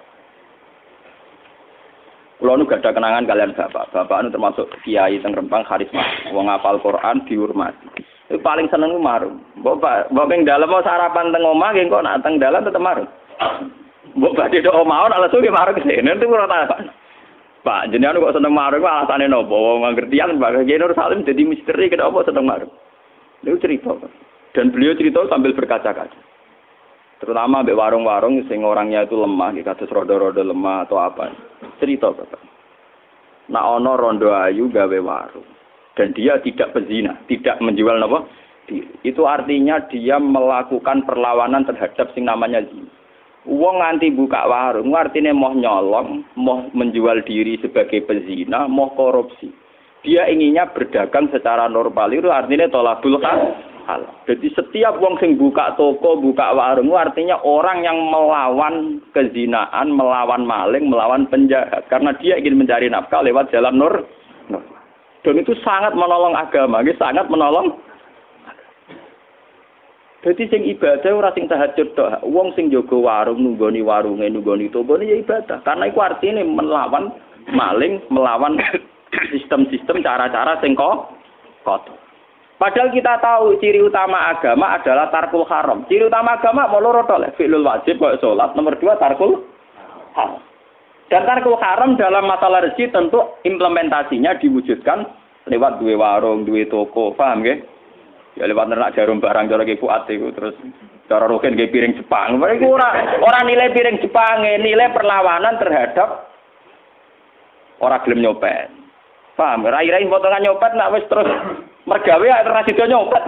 Kulo nu gak ada kenangan kalian bapak. Bapak nu termasuk kiai teng Rempang karisma. Wong ngapal Quran dihormati. Itu paling seneng ku marung. Mbok ing dalem mau sarapan teng omah nggih kok nak teng dalan tetep marung. Mbok badhe tok omah ana suwe marung kesene itu ora tak. Pak jenengan kok seneng marung alasane napa? Wong ngertian Pak Kiai Nur Salim jadi misteri kenapa seneng marung. Itu cerita, dan beliau cerita sambil berkaca-kaca. Terutama ambek warung-warung sing orangnya itu lemah, kados rodo-rodo lemah atau apa. Cerita Bapak. Nak ono rondo ayu gawe warung, dan dia tidak pezina, tidak menjual napa? Itu artinya dia melakukan perlawanan terhadap sing namanya zina. Wong nganti buka warung, artinya mau nyolong, mau menjual diri sebagai pezina, mau korupsi. Dia inginnya berdagang secara normal itu artinya tolabul halal. Jadi setiap wong sing buka toko, buka warung artinya orang yang melawan kezinaan, melawan maling, melawan penjahat karena dia ingin mencari nafkah lewat jalan nur. Dan itu sangat menolong agama, sangat menolong. Jadi sing ibadah ora sing tahajud tok. Wong sing jaga warung nunggoni warunge, nunggoni tokone ya ibadah. Karena itu artinya melawan maling, melawan sistem-sistem cara-cara sing kotor. Padahal kita tahu ciri utama agama adalah tarkul haram. Ciri utama agama mau loro tok, fi'lul wajib kaya salat, nomor 2 tarkul haram. Dan tarkul haram dalam masalah rezeki tentu implementasinya diwujudkan lewat duwe warung, duwe toko, paham nggih? Ya lewat nernak jarum barang cara ki kuat iku terus cara roken nggih piring Jepang. Mereka ora nilai piring Jepang, nilai perlawanan terhadap ora gelem nyopet. Paham? Rai-rai potongan nyopet nak wis terus mergawe ora sida nyopet.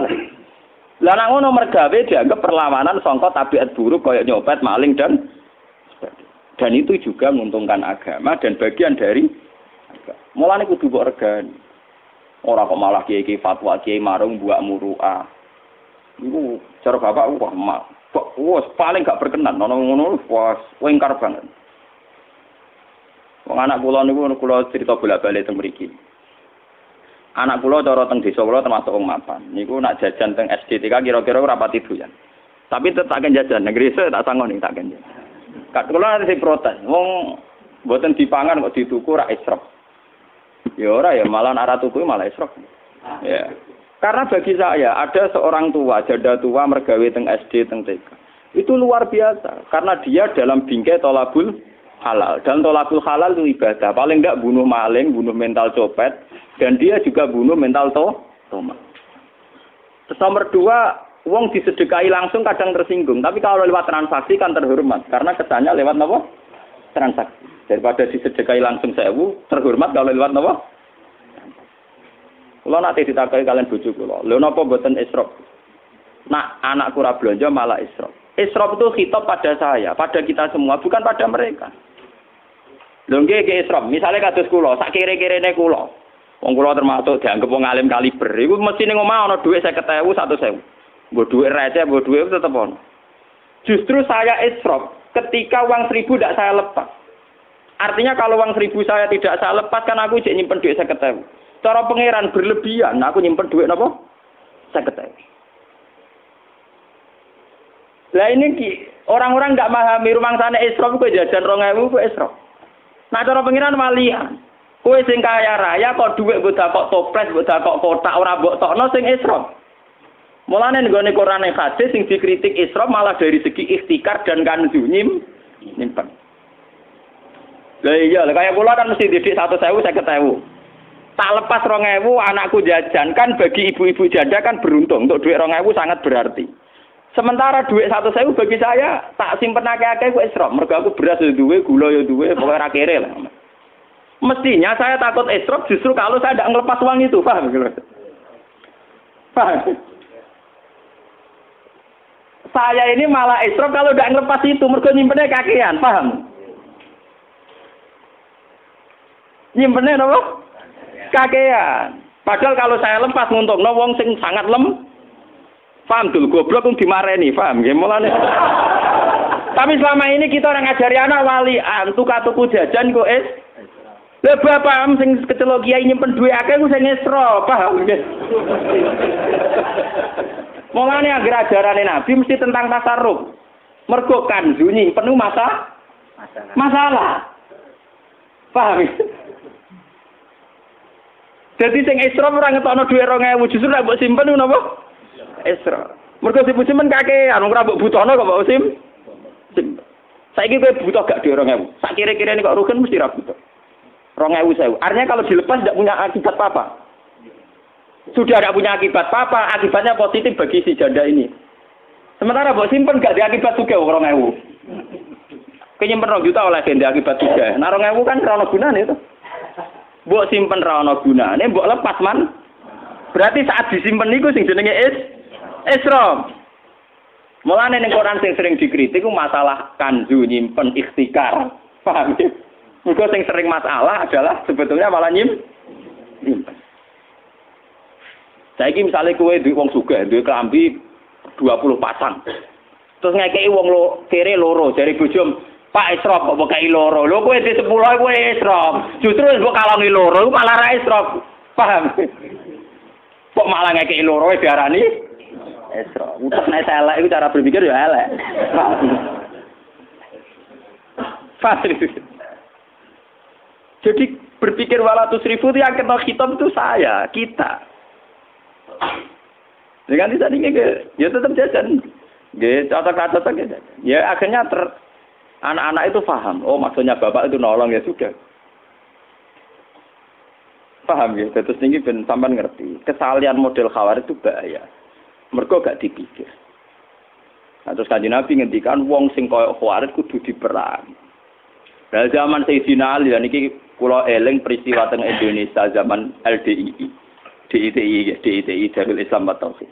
Lah nek ngono mergawe dianggap perlawanan sangka tabiat buruk kaya nyopet, maling dan itu juga menguntungkan agama dan bagian dari agama. Mulane kudu mbok regani. Ora kok malah kiai fatwa kiai marung buak muruah. Iku cara bapak wah paling gak berkenan ngono wah wengkar banget. Wong anak kula niku kula cerita bolak-balik teng mriki. Anak kula cara teng desa kula termasuk wong mapan. Niku nak jajan teng SDTK kira-kira ora pati doyan. Tapi tetep tak jajan negeri tak sangoni tak kenjen. Kula sing protes, wong mboten dipangan kok dituku ra israf. Ya ora ya malah ora tuku malah israf. Ya. Karena bagi saya ada seorang tua, janda tua mergawe teng SD teng TK. Itu luar biasa karena dia dalam bingkai tolabul halal. Dan tolabul halal itu ibadah. Paling enggak bunuh maling, bunuh mental copet. Dan dia juga bunuh mental toma. Terus nomor 2, wong disedekahi langsung kadang tersinggung. Tapi kalau lewat transaksi kan terhormat. Karena kesannya lewat apa? Transaksi. Daripada disedekahi langsung 1000, terhormat kalau lewat apa? Kalau nanti ditakai kalian bojo kula. Lha napa mboten israf? Nak anakku ora blonjo malah israf. Israf itu khitab pada saya, pada kita semua, bukan pada mereka. Lho nggih israf, misale kados kula, sak kere-kerene kula. Wong kula termasuk dianggep wong alim kaliber. Iku mesti ning omah ana dhuwit 50.000, 100.000. Mbok dhuwit receh, mbok dhuwit tetep ono. Justru saya israf ketika uang 1.000 tidak saya lepas. Artinya kalau uang 1.000 saya tidak saya lepas kan aku jek nyimpen dhuwit 50.000. Cara pangeran berlebihan, aku nyimpen dhuwit napa? 50.000. Lah ini orang-orang enggak memahami rumangsane israf kok jajan 2.000 kok israf. Nah cara pangeran walian. Kowe sing kaya raya kok dhuwit mbok dakok toples, mbok dakok kotak ora mbok tokno sing israf. Mulane nggone Quran yang hadis sing dikritik israf malah dari segi ikhtikar dan kanzu nyimpen. Lah iya, kaya kula kan mesti didik 100.000, 50.000. Tak lepas 2.000 anakku jajan kan bagi ibu-ibu janda kan beruntung untuk duit 2.000 sangat berarti. Sementara duit 100.000 bagi saya tak simpen akeh-akeh kok israf. Mergo aku beras yo duwe, gula yo duwe, pokoke ra kere lah. Mestinya saya takut israf justru kalau saya tidak ngelepas uang itu, paham gitu. Paham. Saya ini malah israf kalau udah ngelepas itu, mergo nyimpennya kakean, paham? Nyimpennya apa? Kakean. Padahal kalau saya lepas nguntungno wong sing sangat paham dul goblok kung dimareni, paham nggih mulane. Tapi selama ini kita orang ngajari anak walian, tuku jajan kok Lah bapak sing kecelok kiai nyimpen duit akeh ku sing esro, paham nggih. Mulane anggere ajarane Nabi mesti tentang tasarruf. Mergo kanzu nyimpen masalah. Paham? Jadi sing esro ora ngetokno duit 2000 justru nek mbok simpen ku napa? Esro. Mergo simpen kakean ora mbok butuhno kok mbok simpen. Saiki kowe butuh gak duit 2000? Sak kira-kira kok rugen mesti ra butuh. 2000. Artinya kalau dilepas tidak punya akibat apa-apa. Sudah tidak punya akibat apa-apa, akibatnya positif bagi si janda ini. Sementara buat simpen gak ada akibat juga 2000. Kenyimpen 2 juta oleh janda akibat juga. Nah 2000 kan ra ono gunane itu. Buat simpen ra ono gunane, buat lepas man. Berarti saat disimpen niku sing jenenge isra. Mulane ning Quran sing sering dikritik ku masalah kanzu nyimpen ikhtikar. Paham ya? Mergo sing sering masalah adalah sebetulnya malah nyimpen. Saiki misale kowe duwe wong sugih, duwe klambi 20 pasang. Terus ngekeki wong kere loro, jare bojom, Pak Isrof kok kei loro. Lho kowe di 10 kowe Isrof. Justru mbok kalongi loro malah ra Isrof. Paham? Kok malah ngekeki loro diarani Isrof. Utek nek elek iku cara berpikir ya elek. Paham? Jadi berpikir 200.000 itu yang kena hitam itu saya, kita. Dengan tadi ya tetap jajan. Gitu, cocok-cocok gitu. Ya akhirnya anak-anak itu paham. Oh maksudnya bapak itu nolong ya sudah. Paham ya. Terus ini ben sampean ngerti. Kesalahan model khawarij itu bahaya. Mergo gak dipikir. Nah, terus Kanjeng Nabi ngendikan wong sing koyo khawarij kudu diperang. Nah, zaman Sayyidina Ali niki kula eling peristiwa teng Indonesia zaman LDII. DITI Darul Islam wa Tauhid.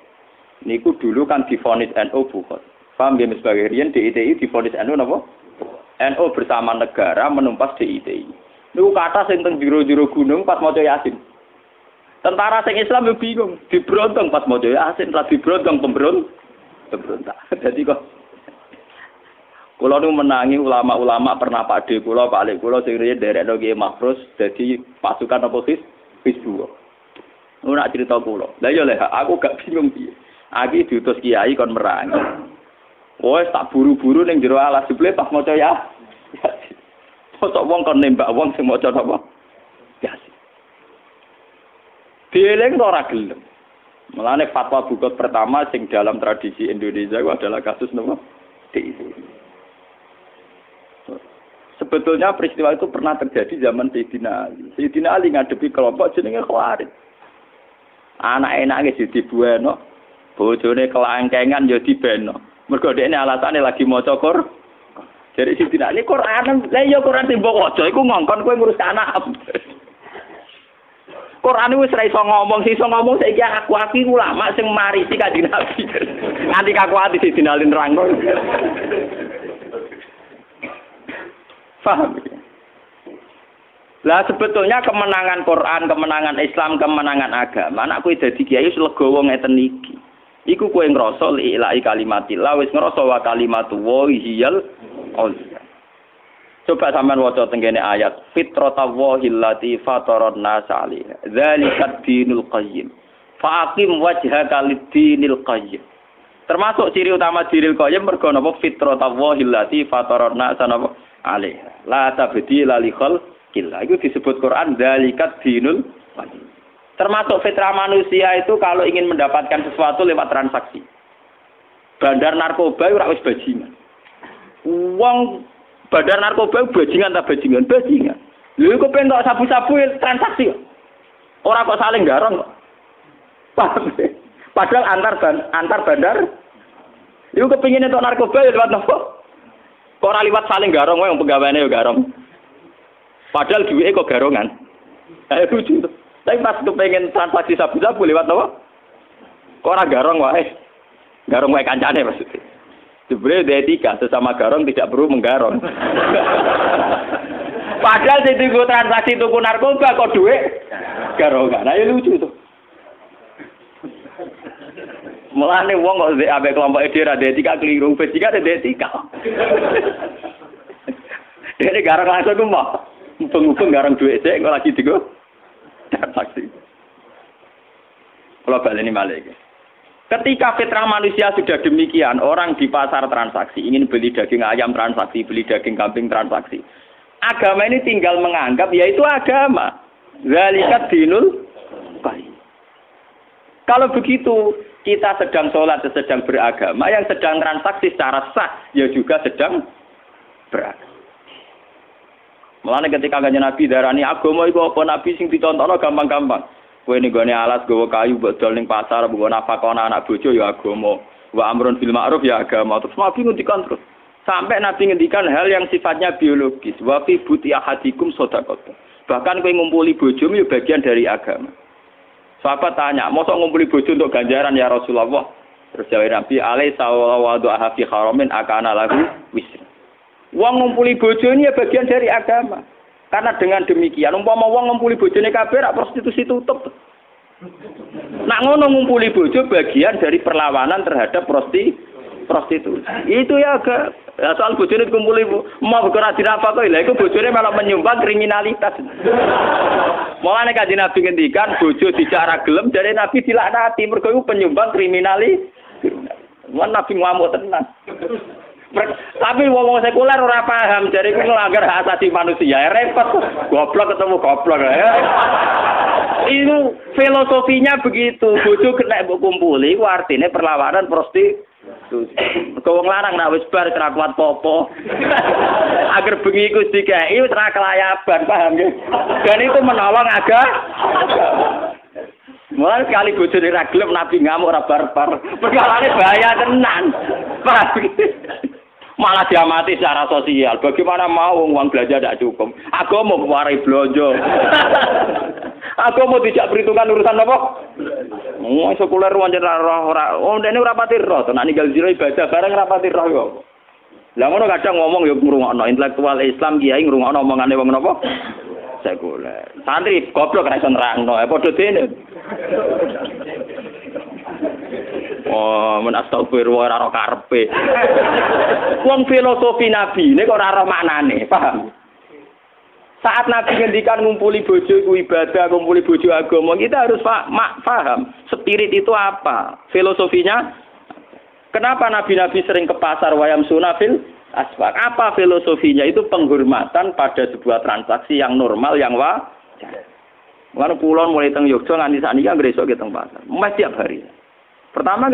Niku dulu kan divonis NU bukan. Paham ya sebagai riyen DITI divonis NU napa? NU bersama negara menumpas DITI. Niku kata sing teng jero-jero gunung pas maca Yasin. Tentara sing Islam yo bingung, dibrontong pas maca Yasin, ra dibrontong pemberontak. Dadi kok kula nu menangi ulama-ulama pernah pakde kula, Pak Lek kula sing riyen derekno Kiai Mahfuz dadi pasukan apa Hizbullah. Ora cerita kula. Lah ya lek aku gak bingung piye. Aki diutus kiai kon merangi. Wes tak buru-buru ning jero alas jebule pas maca ya. Foto wong kon nembak wong sing maca apa? Yasin. Dieling ora gelem. Mulane fatwa bukot pertama sing dalam tradisi Indonesia itu adalah kasus napa? DITI. Sebetulnya peristiwa itu pernah terjadi zaman Sayyidina Ali. Sayyidina Ali ngadepi kelompok jenenge Khawarij. Anak-anake dibueno, bojone kelangkengan ya dibeno. Mergo dekne alasane lagi maca Qur'an. Jadi Sayyidina Ali Qur'an, lha ya Qur'an timbok waca iku ngongkon kowe ngurus anak. Qur'an wis ra iso ngomong, sing iso ngomong saiki aku ulama sing marisi Kanjeng Nabi. Nanti kakuati Sayyidina Ali nerangno. Paham? Lah sebetulnya kemenangan Quran, kemenangan Islam, kemenangan agama, anak kowe dadi kiai wis legowo ngeten iki. Iku kowe ngrasa ilahi kalimatillah wis ngrasa wa kalimatu wa hiyal ulya. Coba sampean waca tengene ayat fitratallahi allati fataran nas 'alaiha. Dzalikat dinul qayyim. Faqim wajhaka lid-dinil qayyim. Termasuk ciri utama dinil qayyim mergo napa fitratallahi allati fataran nas 'alaiha. La tabdila li khalqillah. Itu disebut Quran dzalikat dinul qayyim. Termasuk fitrah manusia itu kalau ingin mendapatkan sesuatu lewat transaksi. Bandar narkoba ora wis bajingan. Wong bandar narkoba bajingan ta bajingan? Bajingan. Lha kok pengen tok sabu-sabu transaksi. Ora kok saling garong kok. Padahal antar bandar iku kepengin entuk narkoba lewat nopo? Kok ora liwat saling garong wae wong pegawene yo garong. Padahal duwike kok garongan. Ayo lucu. Tapi pas kepengen transaksi sabu-sabu lewat apa? Kok ora garong wae. Garong wae kancane maksudnya. Sebenarnya etika sesama garong tidak perlu menggarong. Padahal sing tuku transaksi tuku narkoba kok duit garongan. Nah, ya lucu tuh. Mulane wong kok ambek kelompok ide ra etika keliru, etika ada etika. Dene garong langsung ku mau. Mumpung garong duit sik kok lagi digo transaksi. Kalau baleni malih iki. Ketika fitrah manusia sudah demikian, orang di pasar transaksi ingin beli daging ayam transaksi, beli daging kambing transaksi. Agama ini tinggal menganggap yaitu agama. Zalikat dinul qayyim. Kalau begitu, kita sedang sholat, sedang beragama, yang sedang transaksi secara sah, ya juga sedang beragama. Mulane ketika kanjeng Nabi darani agama iku apa nabi sing dicontohno gampang-gampang. Kowe ning gone alas gawa kayu mbok dol ning pasar mbok nafakona anak bojo ya agama. Wa amrun bil ma'ruf ya agama. Terus Nabi ngendikan terus. Sampai Nabi ngendikan hal yang sifatnya biologis. Wa fi buti ahadikum shadaqah. Bahkan kowe ngumpuli bojomu ya bagian dari agama. Sahabat tanya, "Mosok ngumpuli bojo untuk ganjaran ya Rasulullah?" Terus jawab Nabi, "Alaisa wa du'a fi haramin akana lahu wisr." Wong ngumpuli bojone ya bagian dari agama. Karena dengan demikian, umpama wong ngumpuli bojone kabeh rak prostitusi tutup. Nak ngono ngumpuli bojo bagian dari perlawanan terhadap prostitusi. Itu ya agak soal bojone dikumpuli mau ora dirapakoi. Lha iku bojone malah menyumbang kriminalitas. Mulane kanjeng Nabi ngendikan bojo dijak ra gelem jare Nabi dilaknati mergo iku penyumbang kriminalitas. Wan Nabi ngamuk tenan. Tapi wong sekuler ora paham, jadi itu melanggar hak asasi manusia. Repot, goblok ketemu goblok. Itu filosofinya begitu. Bojo kena mbok kumpuli, ku artine perlawanan prostitusi. Wong lanang nek wis bar ora kuat popo. Agar bengi iku dikeki wis ora kelayaban, paham nggih? Dan itu menolong agama. Mulai sekali bojone ra gelem Nabi ngamuk ora barbar. Perkarane bahaya tenan. Paham? Malah diamati secara sosial. Bagaimana mau uang belanja tidak cukup? Aku mau warai belanja. Aku mau tidak perhitungan urusan apa? Sekuler wajar ora. Oh, ini ora pati roh. Tenan ninggal zero ibadah bareng ora pati roh yo. Lah ngono kadang ngomong yo ngrungokno intelektual Islam kiai ngrungokno omongane wong napa? Sekuler. Santri goblok ra iso nerangno. Padha dene. Oh, men astagfirullah ora ora karepe. Wong filosofi Nabi nek ora ora maknane, paham? Saat Nabi ngendikan ngumpuli bojo iku ibadah, ngumpuli bojo agama, kita harus paham spirit itu apa, filosofinya. Kenapa nabi-nabi sering ke pasar wayam sunafil aswaq? Apa filosofinya? Itu penghormatan pada sebuah transaksi yang normal, yang wajar. Mulane kula mulai teng Yogyakarta nganti sakniki anggere esuk teng pasar. Mesti tiap hari. Pertama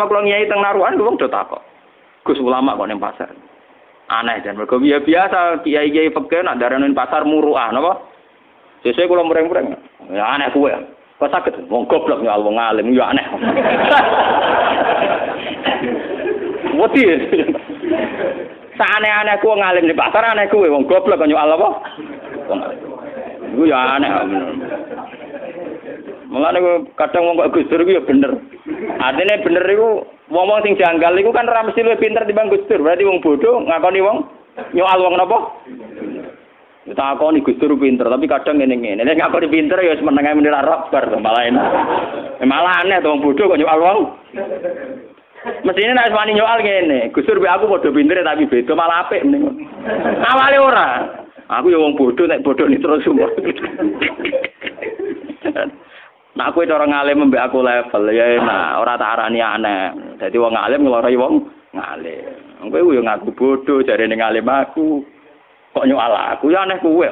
kula ngiyai teng Naruhan wong do takok. Gus ulama kok ning pasar. Aneh dan mergo biasa kiai-kiai fikih nak darani pasar muruah napa? Sesuk kula mureng-mureng. Ya aneh kuwe. Kok saged wong goblok nyal wong alim ya aneh. Wati. Saane-aneh ku ngalim di pasar aneh kuwe wong goblok kok nyal apa? Wong iku ya aneh. Mulane kadang wong kok Gus Dur iku ya bener. Artine bener iku wong-wong sing janggal iku kan ora mesti luwih pinter timbang Gus Dur. Berarti wong bodoh ngakoni wong nyoal wong napa? Takoni Gus Dur pinter, tapi kadang ngene-ngene. Nek ngakoni pinter ya wis meneng ae menira robar to malah enak. Malah aneh to wong bodoh kok nyoal wong. Mestine nek wani nyoal ngene, Gus Dur aku padha pinter tapi beda malah apik mending. Awale ora. Aku ya wong bodoh nek bodoh ni terus umur. Nah aku itu orang ngalim mbek aku level ya nah ora tak arani aneh. Dadi wong ngalim ngloroi wong ngalim. Kowe yo ngaku bodoh jarene ngalim aku. Kok nyoal aku ya aneh kowe.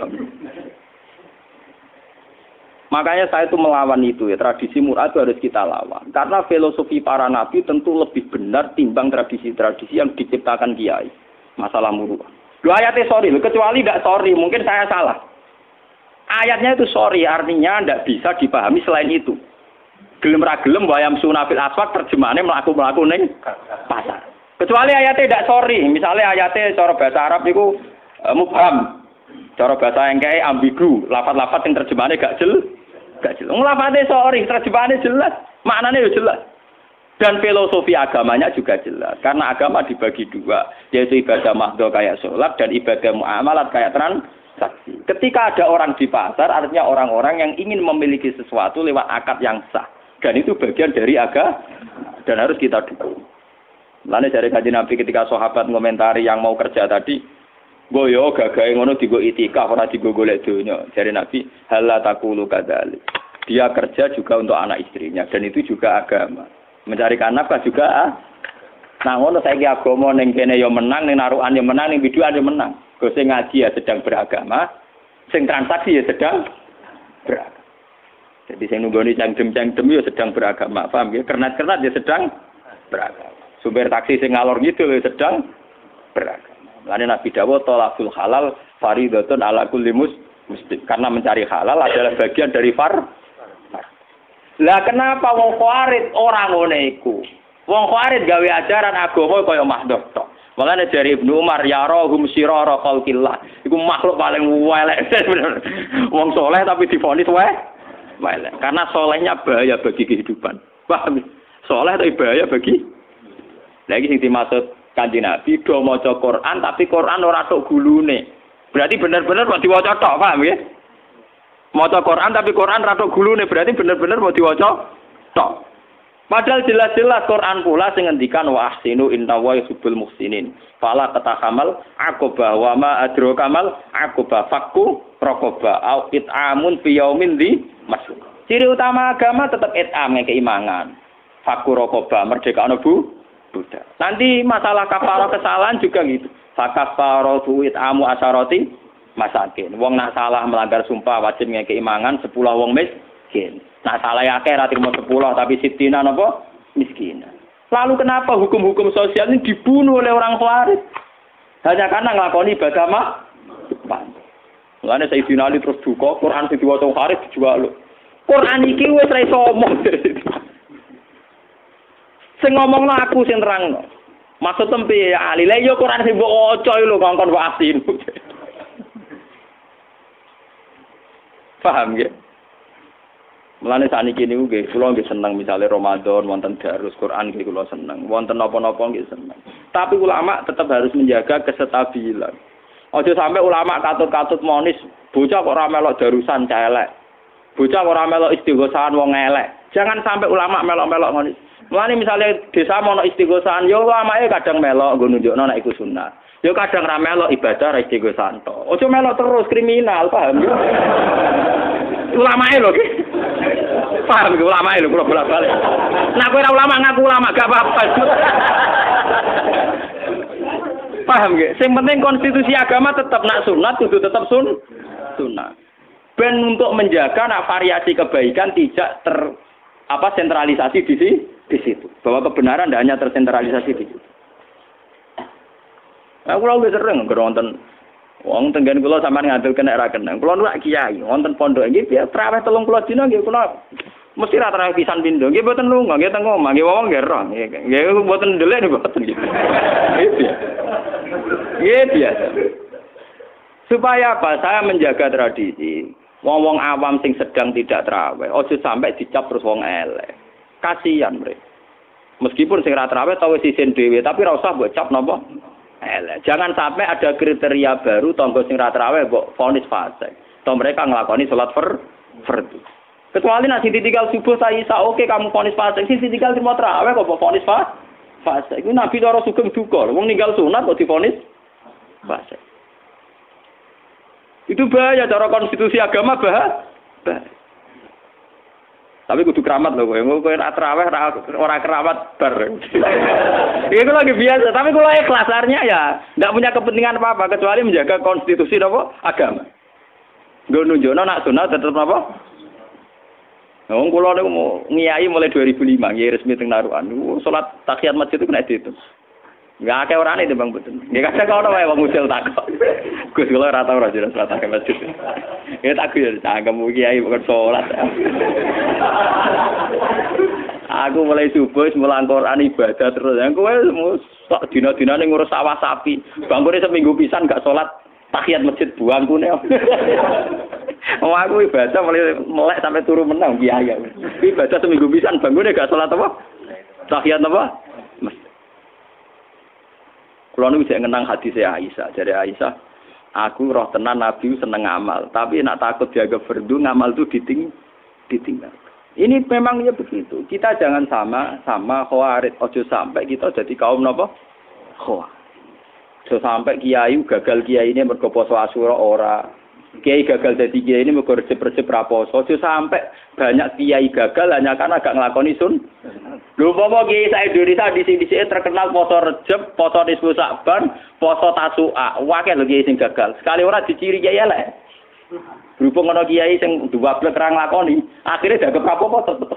Makanya saya itu melawan itu ya, tradisi mur'ah itu harus kita lawan. Karena filosofi para nabi tentu lebih benar timbang tradisi-tradisi yang diciptakan kiai. Masalah mur'ah. Lu ayatnya sorry, kecuali tidak sorry, mungkin saya salah. Ayatnya itu sorry, artinya tidak bisa dipahami selain itu. Gelem ra gelem wayam sunafil aswaq terjemahannya melaku-melaku ning pasar. Kecuali ayatnya tidak sorry, misalnya ayatnya cara bahasa Arab itu mubham. Cara bahasa yang kayak ambigu, lafaz-lafaz yang terjemahannya gak jelas. Lafaznya sorry, terjemahannya jelas, maknanya ya jelas. Dan filosofi agamanya juga jelas. Karena agama dibagi dua, yaitu ibadah mahdho kayak sholat dan ibadah muamalat kayak transaksi. Ketika ada orang di pasar, artinya orang-orang yang ingin memiliki sesuatu lewat akad yang sah. Dan itu bagian dari agama dan harus kita dukung. Lalu dari kajian Nabi ketika sahabat ngomentari yang mau kerja tadi, goyo gagahe ngono digo itikaf ora digo golek donya. Dari Nabi, halla taqulu kadzalik. Dia kerja juga untuk anak istrinya dan itu juga agama. Mencarikan nafkah juga. Nah ngono saiki agama ning kene ya menang, ning narukan ya menang, ning biduan ya menang. Go sing ngaji ya sedang beragama, sing transaksi ya sedang beragama. Jadi sing nunggoni cangdem-cangdem ya sedang beragama, paham ya? Kernat-kernat ya sedang beragama. Sumber taksi sing ngalor gitu ya sedang beragama. Lalu Nabi dawuh talaqul halal fardhatun ala kulli muslim. Karena mencari halal adalah bagian dari Lah kenapa wong Khawarij ora ngene iku? Wong Khawarij gawe ajaran agama kaya makhluk tok. Makane dari Ibnu Umar ya rahum sirara khalqillah. Iku makhluk paling elek. Wong soleh tapi divonis elek. Karena solehnya bahaya bagi kehidupan. Paham? Soleh tapi bahaya bagi. Lagi sing dimaksud Kanjeng Nabi do maca Quran tapi Quran ora tok gulune. Berarti bener-bener kok diwaca tok, paham ya? Maca Quran tapi Quran ra tok gulune, berarti bener-bener mau diwaca tok. Padahal jelas-jelas Quran pula sing ngendikan wa ahsinu innallaha yuhibbul muhsinin. Fala tatahamal aqaba wa ma adrakamal aqaba fakku raqaba au it'amun fi yaumin di masuk. Ciri utama agama tetap it'am keimangan. Fakku raqaba merdekakno budak. Nanti masalah kafarah kesalahan juga gitu. Fakafaratu it'amu asharati masakin. Wong nak salah melanggar sumpah wajib ngekei mangan 10 wong miskin. Nak salah akeh ra trimo 10 tapi sitina napa miskin. Lalu kenapa hukum-hukum sosial ini dibunuh oleh orang Khawarij? Hanya karena nglakoni ibadah Mulane Sayyidina Ali terus duka, Quran sing diwaca Khawarij dijual. Quran iki wis ra iso omong. Sing ngomongno aku sing terangno. Maksud tempe ya Ali, lha yo Quran sing mbok waca lho ngongkon wasin. Paham nggih? Mulane sakniki niku nggih kula nggih seneng misale Ramadan wonten darus Quran nggih kula seneng. Wonten napa-napa nggih seneng. Tapi ulama tetap harus menjaga kestabilan. Aja sampai ulama katut-katut monis bocah kok ora melok darusan celek. Bocah kok ora melok istighosahan wong elek. Jangan sampai ulama melok-melok ngono. Mulane misale desa mono istighosahan yo ulamane kadang melok nggo nunjukno nek iku sunah. Yo kadang ra melok ibadah ra istighosahan to. Aja melok terus kriminal, paham yo? Ulamae lho iki. Paham ge ulamae lho kula bolak-balik. Nek kowe ora ulama ngaku ulama gak apa-apa. Paham ge? Sing penting konstitusi agama tetap nak sunat kudu tetap sunat. Ben untuk menjaga nak variasi kebaikan tidak sentralisasi di situ. Bahwa kebenaran tidak hanya tersentralisasi di situ. Nah, kula wis sering ngonten wong tenggen kula sampean ngadil kena ra kenang. Kula nuwak kiai wonten pondok iki piye traweh 30 dina nggih kula mesti ra traweh pisan pindho. Nggih mboten lunga, nggih teng omah, nggih wong nggih roh. Nggih mboten ndelek mboten nggih. Nggih biasa. Supaya apa? Saya menjaga tradisi. Wong-wong awam sing sedang tidak traweh, ojo sampai dicap terus wong elek. Kasihan mereka. Meskipun sing ra traweh tau wis isin dhewe, tapi ora usah mbok cap napa elek. Jangan sampai ada kriteria baru tangga sing ra traweh mbok vonis fasik. Toh mereka nglakoni salat fardhu. Kecuali nek ditinggal subuh saya oke kamu vonis fasik, sing ditinggal mau traweh kok mbok vonis fasik. Iku Nabi cara sugeng duka, wong ninggal sunat kok divonis fasik. Itu bahaya cara konstitusi agama bahaya. Tapi kudu keramat lho kowe ora traweh ora keramat bar. Itu lagi biasa, tapi kalau ikhlas ya enggak punya kepentingan apa-apa kecuali menjaga konstitusi apa agama. Nggo nunjukno nak sunat tetep apa? Wong kula niku ngiyai mulai 2005 nggih resmi teng Narukan. Salat tahiyat masjid itu kena diitung. Enggak akeh orane itu Bang Beten. Nggih kadang ono wae wong usil takok. Gus kula ora tau ora jelas salat ke masjid. Ya tak yo cangkem kiai bukan salat. Aku mulai subuh mulang Quran ibadah terus. Kowe sok dina-dinane ngurus sawah sapi. Bangkune seminggu pisan gak salat tahiyat masjid buangkune. Oh aku ibadah mulai melek sampai turu menang kiai. Ibadah seminggu pisan bangkune gak salat apa? Tahiyat apa? Masjid. Kalau nu bisa ngenang hadis Aisyah, dari Aisyah, aku roh tenan Nabi seneng ngamal, tapi nak takut jaga fardu ngamal itu ditinggal. Ini memang ya begitu. Kita jangan sama khawarid. Ojo sampai kita jadi kaum napa? Khawarid. Ojo sampai kiai gagal kiai ini mergo poso Asyura ora. Kiai gagal jadi kiai ini mergo recep-recep ra poso. Ojo sampai banyak kiai gagal hanya karena gak nglakoni sun. Lho apa kiai sak Indonesia di sini terkenal poso Recep, poso Nisfu Sa'ban, poso Tasu'a. Wakil lho kiai sing gagal. Sekali ora diciri kiai elek. Berhubung ana kiai sing dua blek ra nglakoni, akhire dak apa-apa tetep.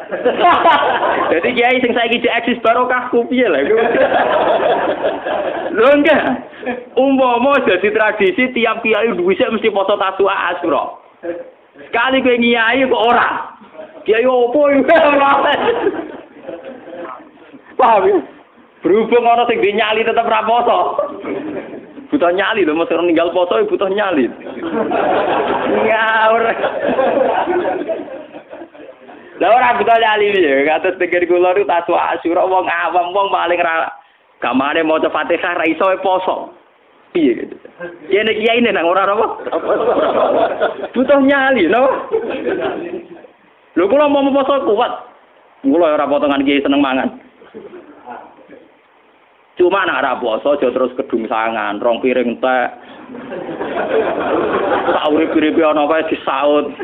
Dadi kiai sing saiki eksis barokahku piye lha iku. Lho enggak. Umpama dadi tradisi tiap kiai duwe mesti poso Tasu'a Asyura. Sekali kowe kiai kok ora. Kiai opo iku ora. Paham ya? Berhubung ana sing nyali tetep ra poso. Butuh nyali lho, mesti ninggal poso butuh nyali. Ngawur. Lah ora butuh nyali piye? Kados pikir kula niku Tasu'a Asyura wong awam wong paling ra gamane maca Fatihah ra iso poso. Piye gitu. Kene kiai nang ora apa? Butuh nyali lho. Lho kula mau poso kuat. Kula ora potongan kiai seneng mangan. Cuma nak ra poso aja terus kedung sangan, rong piring teh. Sak urip-uripe ana kae disaut.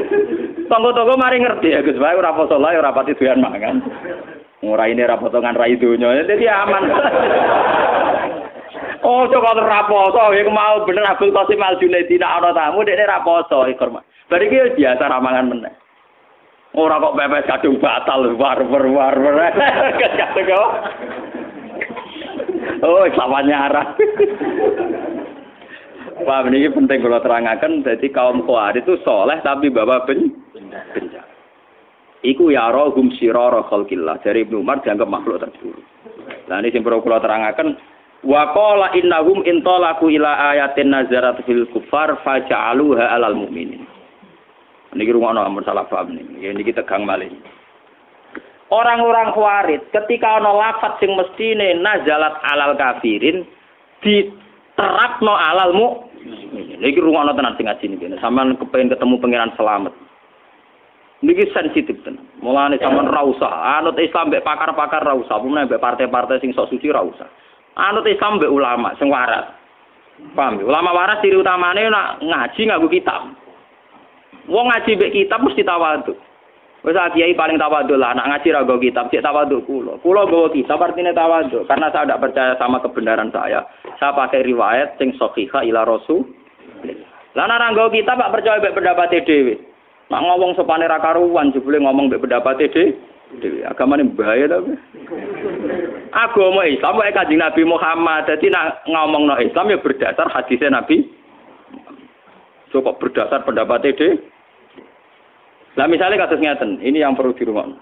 Tonggo-tonggo mari ngerti ya Gus, wae ora poso lae ora pati doyan mangan. Ora ini ra potongan ra donya, dadi aman. Oh, coba ora poso, ya mau bener Abdul Qasim Al Junaidi nak ana tamu dekne ra poso iku. Bar iki biasa ra mangan meneh. Ora kok pepes kadung batal war. Kadung kok. Oh, lawannya arah. Paham ini penting kalau terangkan. Jadi kaum Khawarij itu soleh tapi bawa bencana. Iku ya rohum sirara khalqillah. Dari Ibnu Umar dianggap makhluk terburuk. Nah ini yang perlu kalau terangkan. Wa qala innahum intalaku ila ayatin nazarat fil kufar faja'aluha alal mu'minin. Ini rumah nomor salah paham ini. Ini kita tegang malih. Orang-orang Khawarij ketika ana lafaz sing mestine nazalat alal kafirin diterapno alal mukmin. Niki rungokno tenan sing ngaji niki. Sampeyan kepengin ketemu pangeran selamat. Niki sensitif tenan. Mulane sampeyan ra usah anut Islam mbek pakar-pakar ra usah, umumane mbek partai-partai sing sok suci ra usah. Anut Islam mbek ulama sing waras. Paham? Ulama waras ciri utamane nak ngaji nganggo kitab. Wong ngaji mbek kitab mesti tawadhu. Wes kiai paling tawadhu lah, anak ngaji ra nggo kitab, cek tawadhu kula. Kula nggo kitab artine tawadhu karena saya tidak percaya sama kebenaran saya. Saya pakai riwayat sing sahihah ila Rasul. Lah nek ra nggo kitab gak percaya mek pendapate dhewe. Nek ngomong sopane ra karuan jebule ngomong mek pendapate dhewe. Agamane bahaya ta. Agama Islam wae Kanjeng Nabi Muhammad. Dadi nek ngomongno Islam ya berdasar hadisnya Nabi. Cukup berdasar pendapate dhewe. Lah misalnya kasus ngeten, ini yang perlu dirungokno.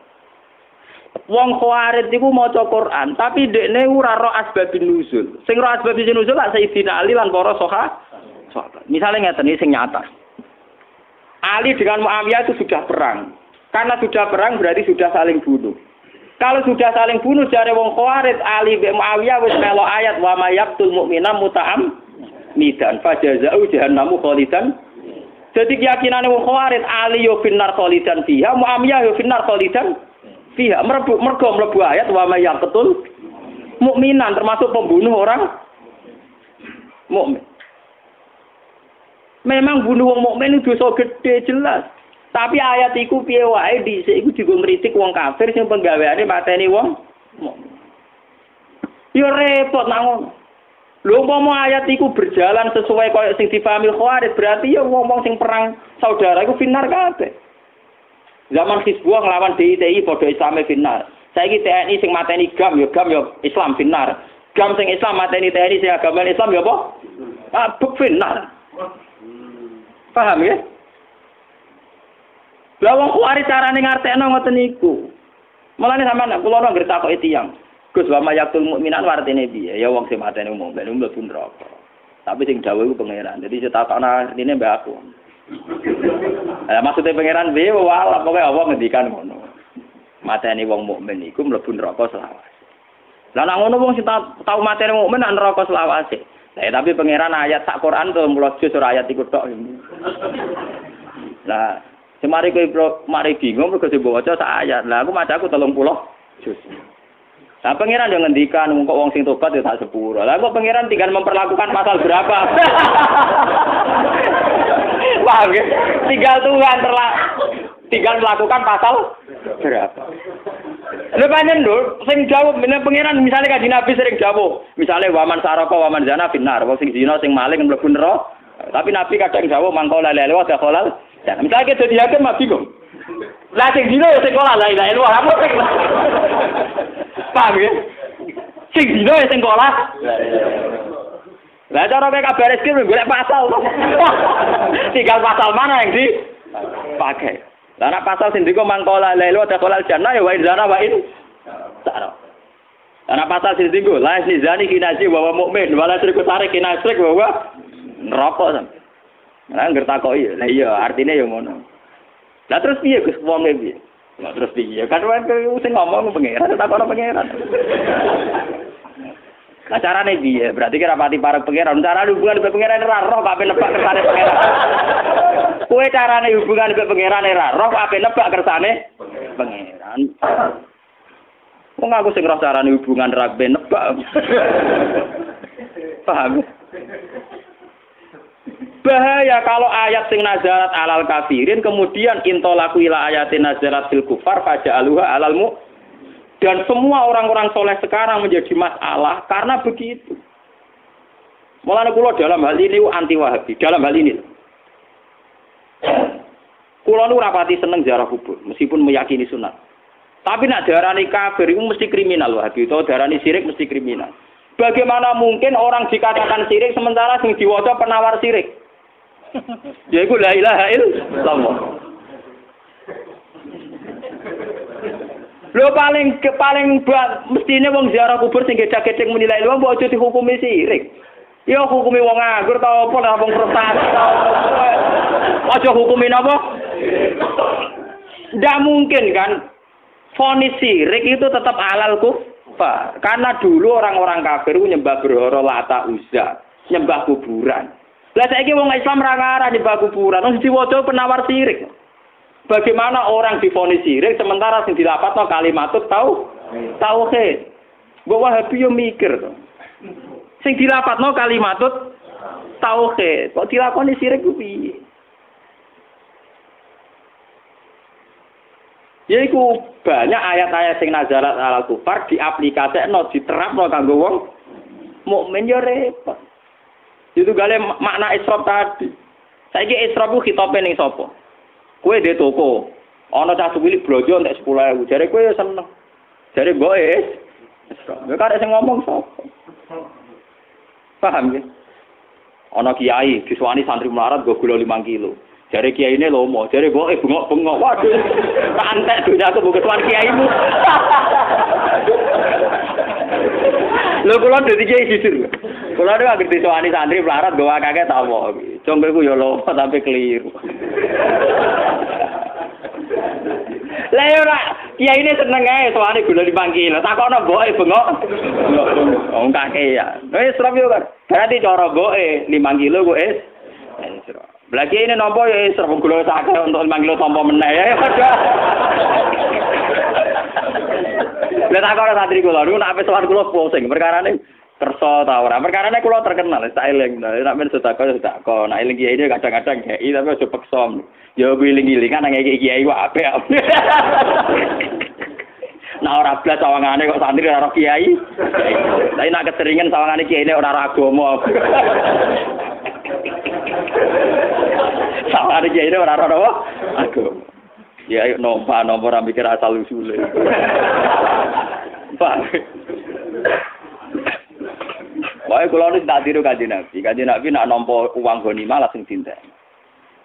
Wong Khawarij iku maca Quran, tapi dekne ora ro asbabun nuzul. Sing ro asbabun nuzul lak Sayyidina Ali lan para sahabat. Misalnya ngeten iki sing nyata. Ali dengan Muawiyah itu sudah perang. Karena sudah perang berarti sudah saling bunuh. Kalau sudah saling bunuh jare wong Khawarij Ali mbek Muawiyah wis melo ayat wa may yaqtul mu'mina muta'am midan fajaza'u jahannamu khalidan. Jadi keyakinan wong Khawarij Ali yo finnar khalidan fiha, Muawiyah yo finnar khalidan fiha. Mergo mlebu ayat wa may yaqtul mukminan termasuk pembunuh orang mukmin. Memang bunuh wong mukmin itu dosa gede jelas. Tapi ayat iku piye wae dhisik iku digo ngritik wong kafir sing penggaweane mateni wong mukmin. Yo repot nang ngono. Lho umpama ayat iku berjalan sesuai kaya sing dipahami Khawarij berarti ya wong-wong sing perang saudara iku finar kabeh. Zaman Hizbullah nglawan DITI padha Islame finar. Saiki TNI sing mateni GAM ya Islam finar. GAM sing Islam mateni TNI sing agama Islam ya apa? Buk finar. Paham ya? Lah wong Khawarij carane ngartekno ngoten niku. Mulane sampean kula ora ngertakoki tiyang. Gus wa mayatul mukminan artine piye? Ya wong sing mateni umum ben mlebu neraka. Tapi sing dawuh iku pangeran. Dadi cetakane artine mbak aku. Lah maksude pangeran piye wae pokoke Allah ngendikan ngono. Mateni wong mukmin iku mlebu neraka selawase. Lah nek ngono wong sing tau materi mukmin nek neraka selawase. Tapi pangeran ayat sak Quran 30 juz ora ayat iku tok. Lah, semari kowe mari bingung mergo dibaca sak ayat. Lah aku macaku 30 juz. Lah pangeran yo ngendikan kok wong sing tobat yo sak sepuro. Lah kok pangeran tinggal memperlakukan pasal berapa? Wah, tinggal Tuhan tinggal melakukan pasal berapa? Lha pancen lho, sing jawab meneh pangeran misale Kanjeng Nabi sering jawab, misale waman saraka waman zina finnar, wong sing zina sing maling mlebu neraka. Tapi Nabi kadang jawab mangko la ilaha illallah dakhalal. Ya, misale ke dadi hakim mah bingung. Lah sing zina ya sing kola la ilaha illallah apa sing. Paham ya? Sing zina ya sing kola. Lah cara kowe kabar rezeki golek pasal. Tinggal pasal mana yang dipakai. Lah nek pasal sing ndika mangkola lailu dakhalal jannah ya wa inzana wa in sara. Lah nek pasal sing ndika la zani kinaji wa mukmin wala sirku tarik kinasrik wa neraka sam. Lah ngerti takoki lah iya artine ya ngono. Lah terus piye Gus wong e piye? Lah terus piye? Kan sing ngomong pangeran takono pangeran. Nah carane piye? Berarti kira pati parek pangeran. Carane hubungan mbek pangeran ora roh kok ape nebak kersane pangeran. Kowe carane hubungan mbek pangeran ora roh kok ape nebak kersane pangeran. Wong aku sing roh carane hubungan ra ape nebak. Paham? Bahaya kalau ayat sing nazarat alal kafirin kemudian intolaku ila ayatin nazarat fil kufar faja'aluha alal mu. Dan semua orang-orang soleh sekarang menjadi masalah karena begitu. Mulane kula dalam hal ini anti Wahabi, dalam hal ini. Kula nu rapati seneng ziarah kubur, meskipun meyakini sunat. Tapi nak darani kafir itu mesti kriminal Wahabi, atau darani syirik mesti kriminal. Bagaimana mungkin orang dikatakan syirik sementara sing diwaca penawar syirik? Yaiku la ilaha illallah. Lho paling mestine wong ziarah kubur sing gecek-gecek menilai lho mbok aja dihukumi sirik. Ya hukumi wong nganggur ta apa lah wong prestasi ta. Aja hukumi napa? Ndak mungkin kan vonis sirik itu tetap halal kufar. Karena dulu orang-orang kafir nyembah berhala Lata Uzza, nyembah kuburan. Lah saiki wong Islam ra ngarah nyembah kuburan, wong diwaca penawar sirik. Bagaimana orang divonis sirik sementara sing dilapatno kalimatut tauhid. Mbok Wahabi yo mikir to. Sing dilapatno kalimatut tauhid, kok dilakoni sirik ku piye? Yaiku banyak ayat-ayat sing nazarat alal kufar diaplikasekno diterapno kanggo wong mukmin yo repot. Itu gale makna Isra tadi. Saiki Isra ku khitope ning sapa? Kowe dhe toko, ana cah cilik blojo entek 10.000. Jare kowe ya seneng. Jare mboke ya karek sing ngomong sapa? Paham ya? Ana kiai diswani santri melarat go gula 5 kilo. Jare kiyaine lomo, jare mboke bengok-bengok. Waduh. Tak antek donyaku mbok ketuan kiaimu. Lho kula dadi kiai jujur. Kula nek anggere diswani santri melarat go akeh ta apa. Jonggo iku ya lomo tapi keliru. Lah ora, kiai ini seneng ae soalnya gula 5 kilo. Takono mboke bengok. Wong kakek ya. Wis serap yo kan. Berarti cara mboke 5 kilo kok es. Lah kiai ini nampa ya serap gula sakit untuk 5 kilo tampa meneh ya. Lah takono santri kula niku nek sowan kula pusing perkarane kersa ta ora. Perkarane kula terkenal sak eling. Nek men sedekah nek eling kiai ini kadang-kadang kiai tapi aja peksa. Ya wiling-wilingan nang kiai ku apik. Nah ora blas sawangane kok santri ora ro kiai. Tapi nek keseringan sawangane kiai ini ora ro agama. Sawangane kiai ini ora ro agama. Ya ayo nomor ora mikir asal usule. Pak. Wae kula nek tak tiru Kanjeng Nabi. Kanjeng Nabi nak nampa uang ghanimah langsung dinten.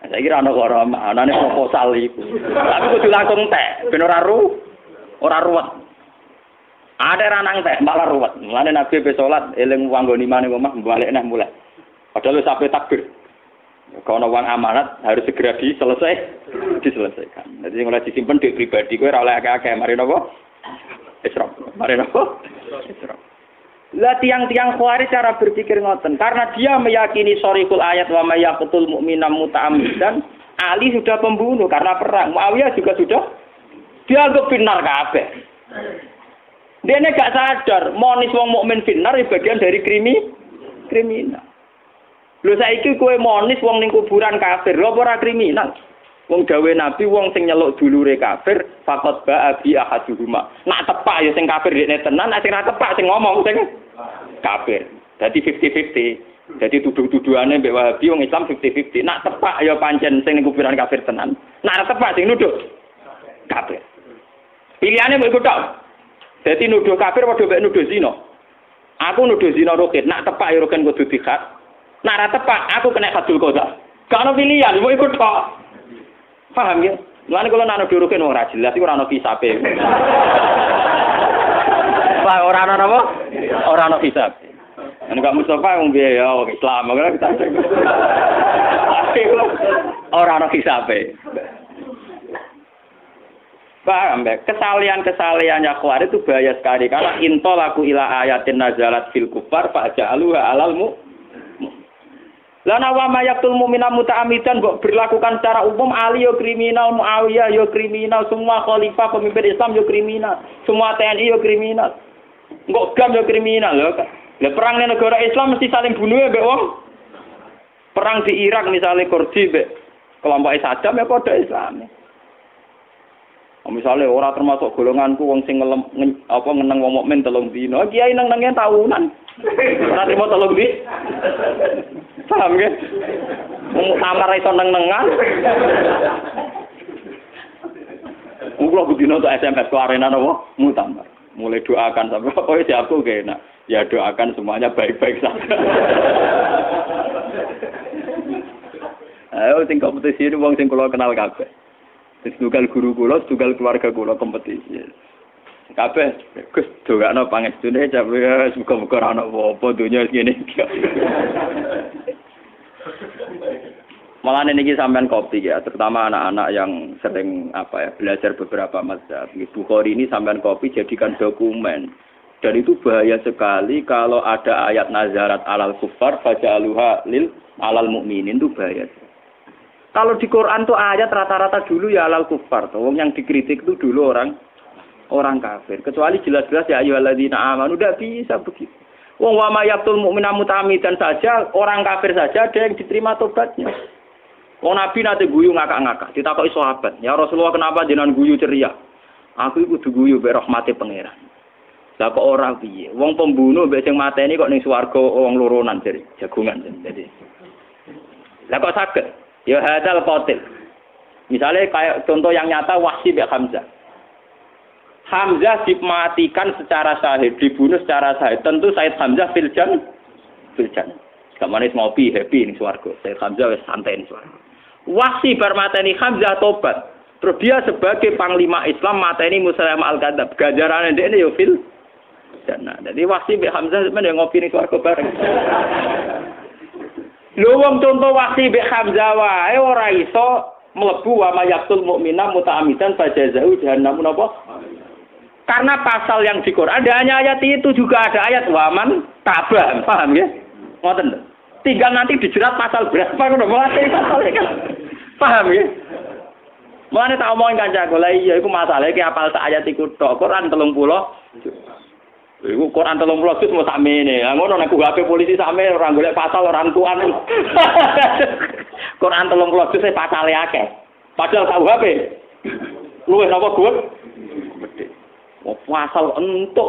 Saya kira ana kok anane proposal iku. Tapi kudu langsung tek, ben ora ruwet. Ada ranang teh malah ruwet. Mulane Nabi be salat eling wong ghanimah ning omah balik neh mulai. Padahal wis sampai takbir. Kalau uang amanat harus segera diselesaikan. Jadi mulai disimpen duit pribadi kowe ora oleh akeh-akeh mari napa? Isra. Mari napa? Lah tiang-tiang Khawarij cara berpikir ngoten, karena dia meyakini sharikul ayat wa may yaqtul mu'mina muta'ammidan, Ali sudah pembunuh karena perang, Muawiyah juga sudah dianggap finnar kabeh. Dia ini gak sadar, monis wong mukmin finnar bagian dari kriminal. Lho saiki kowe monis wong ning kuburan kafir, lho ora kriminal. Wong gawe Nabi wong sing nyeluk dulure kafir, faqat ba'a bi ahaduhuma. Nak tepak ya sing kafir dekne tenan, nek sing ra tepak sing ngomong sing kafir. Dadi 50-50. Jadi tuduh-tuduhane mbek Wahabi wong Islam 50-50. Nak tepak ya pancen sing ning kuburan kafir tenan. Nak ra tepak sing nuduh kafir. Pilihane mbok iku tok. Dadi nuduh kafir padha mbek nuduh zina. Aku nuduh zina Rukin, nak tepak ya Rukin kudu dikhat. Nak ra tepak aku kena hadul qadha. Gak ono pilihan, mbok iku tok. Paham ya? Mulane kula nak nuduh Rukin ora jelas iku ora ono hisabe. Pak ora ono apa? Ora ono hisab. Nek Mustafa wong piye ya wong Islam ora kita. Ora ono hisabe. Paham ya? Kesalehan-kesalehannya Khawarij itu bahaya sekali karena intolaku ila ayatin nazalat fil kufar fa ja'aluha alalmu. Lana wa mayaqtul mu'mina muta'ammidan mbok berlakukan secara umum Ali yo kriminal, Muawiyah yo kriminal, semua khalifah pemimpin Islam yo kriminal, semua TNI yo kriminal. Engko GAM yo kriminal lho. Lah perang ning negara Islam mesti saling bunuh ya mbek wong. Perang di Irak misalnya Kurdi mbek kelompok Saddam ya padha Islam. Misalnya ora termasuk golonganku wong sing ngeneng wong mukmin 3 dina, kiai neng-nenge tahunan. Ora trimo 3 dina. Paham ya? Wong tamar iso neng-nengan. Mula budino untuk SMS ke arena napa? Mutamar. Mulai doakan sampai oh ya aku enak. Ya doakan semuanya baik-baik saja. Ayo sing kompetisi ini wong sing kula kenal kabeh. Tugal guru kula, tugal keluarga kula kompetisi. Kabeh Gus dongakno pangestune jawe muga-muga ora ana apa-apa donya ngene iki. Malah niki sampean kopi ya, terutama anak-anak yang sering belajar beberapa mazhab. Bukhari ini sampean kopi jadikan dokumen. Dan itu bahaya sekali kalau ada ayat nazarat alal kufar faja'aluha lil alal mukminin itu bahaya. Kalau di Quran tuh ayat rata-rata dulu ya alal kufar. Wong yang dikritik itu dulu orang kafir. Kecuali jelas-jelas ya ayyuhalladzina amanu udah bisa begitu. Wong wa mayaqtul mu'mina muta'ammidan saja, orang kafir saja ada yang diterima tobatnya. Wong Nabi nate guyu ngakak-ngakak, ditakoki sahabat, "Ya Rasulullah kenapa jenengan guyu ceria?" "Aku iku kudu guyu be rahmate pangeran." Lah kok ora piye? Wong pembunuh mbek sing mateni kok ning swarga wong loronan jare, jagungan jadi. Lah kok saged? Ya hadzal qatil. Misalnya kayak contoh yang nyata Wahsy bin Hamzah. Hamzah dimatikan secara syahid, dibunuh secara syahid. Tentu Said Hamzah filjan. Kamane ngopi happy ning swarga. Said Hamzah wis santai ning swarga. Wahsy bar mateni Hamzah tobat. Terus dia sebagai panglima Islam mateni Musailamah al-Kadzdzab. Ganjarane ndekne yo fil jannah. Dadi Wahsy bin Hamzah men ngopi ning swarga bareng. Lho wong contoh Wahsy bin Hamzah wae ora iso mlebu wa mayaqtul mu'mina muta'ammidan fajazahu jahannam napa? Karena pasal yang di Quran ada hanya ayat itu juga ada ayat waman tabah, paham ya? Ngoten. Tinggal nanti dijerat pasal berapa ngono mulai pasal kan. Paham ya? Mulane tak omongin kancaku, lha iya iku masalahe ki apal sak ayat iku tok Quran 30. Iku Quran 30 juz mau sakmene. Lah ngono nek HP polisi sakmene ora golek pasal orang tuan. Quran 30 juz pasale akeh. Padahal KUHP luwih napa Gus? Pasal entuk.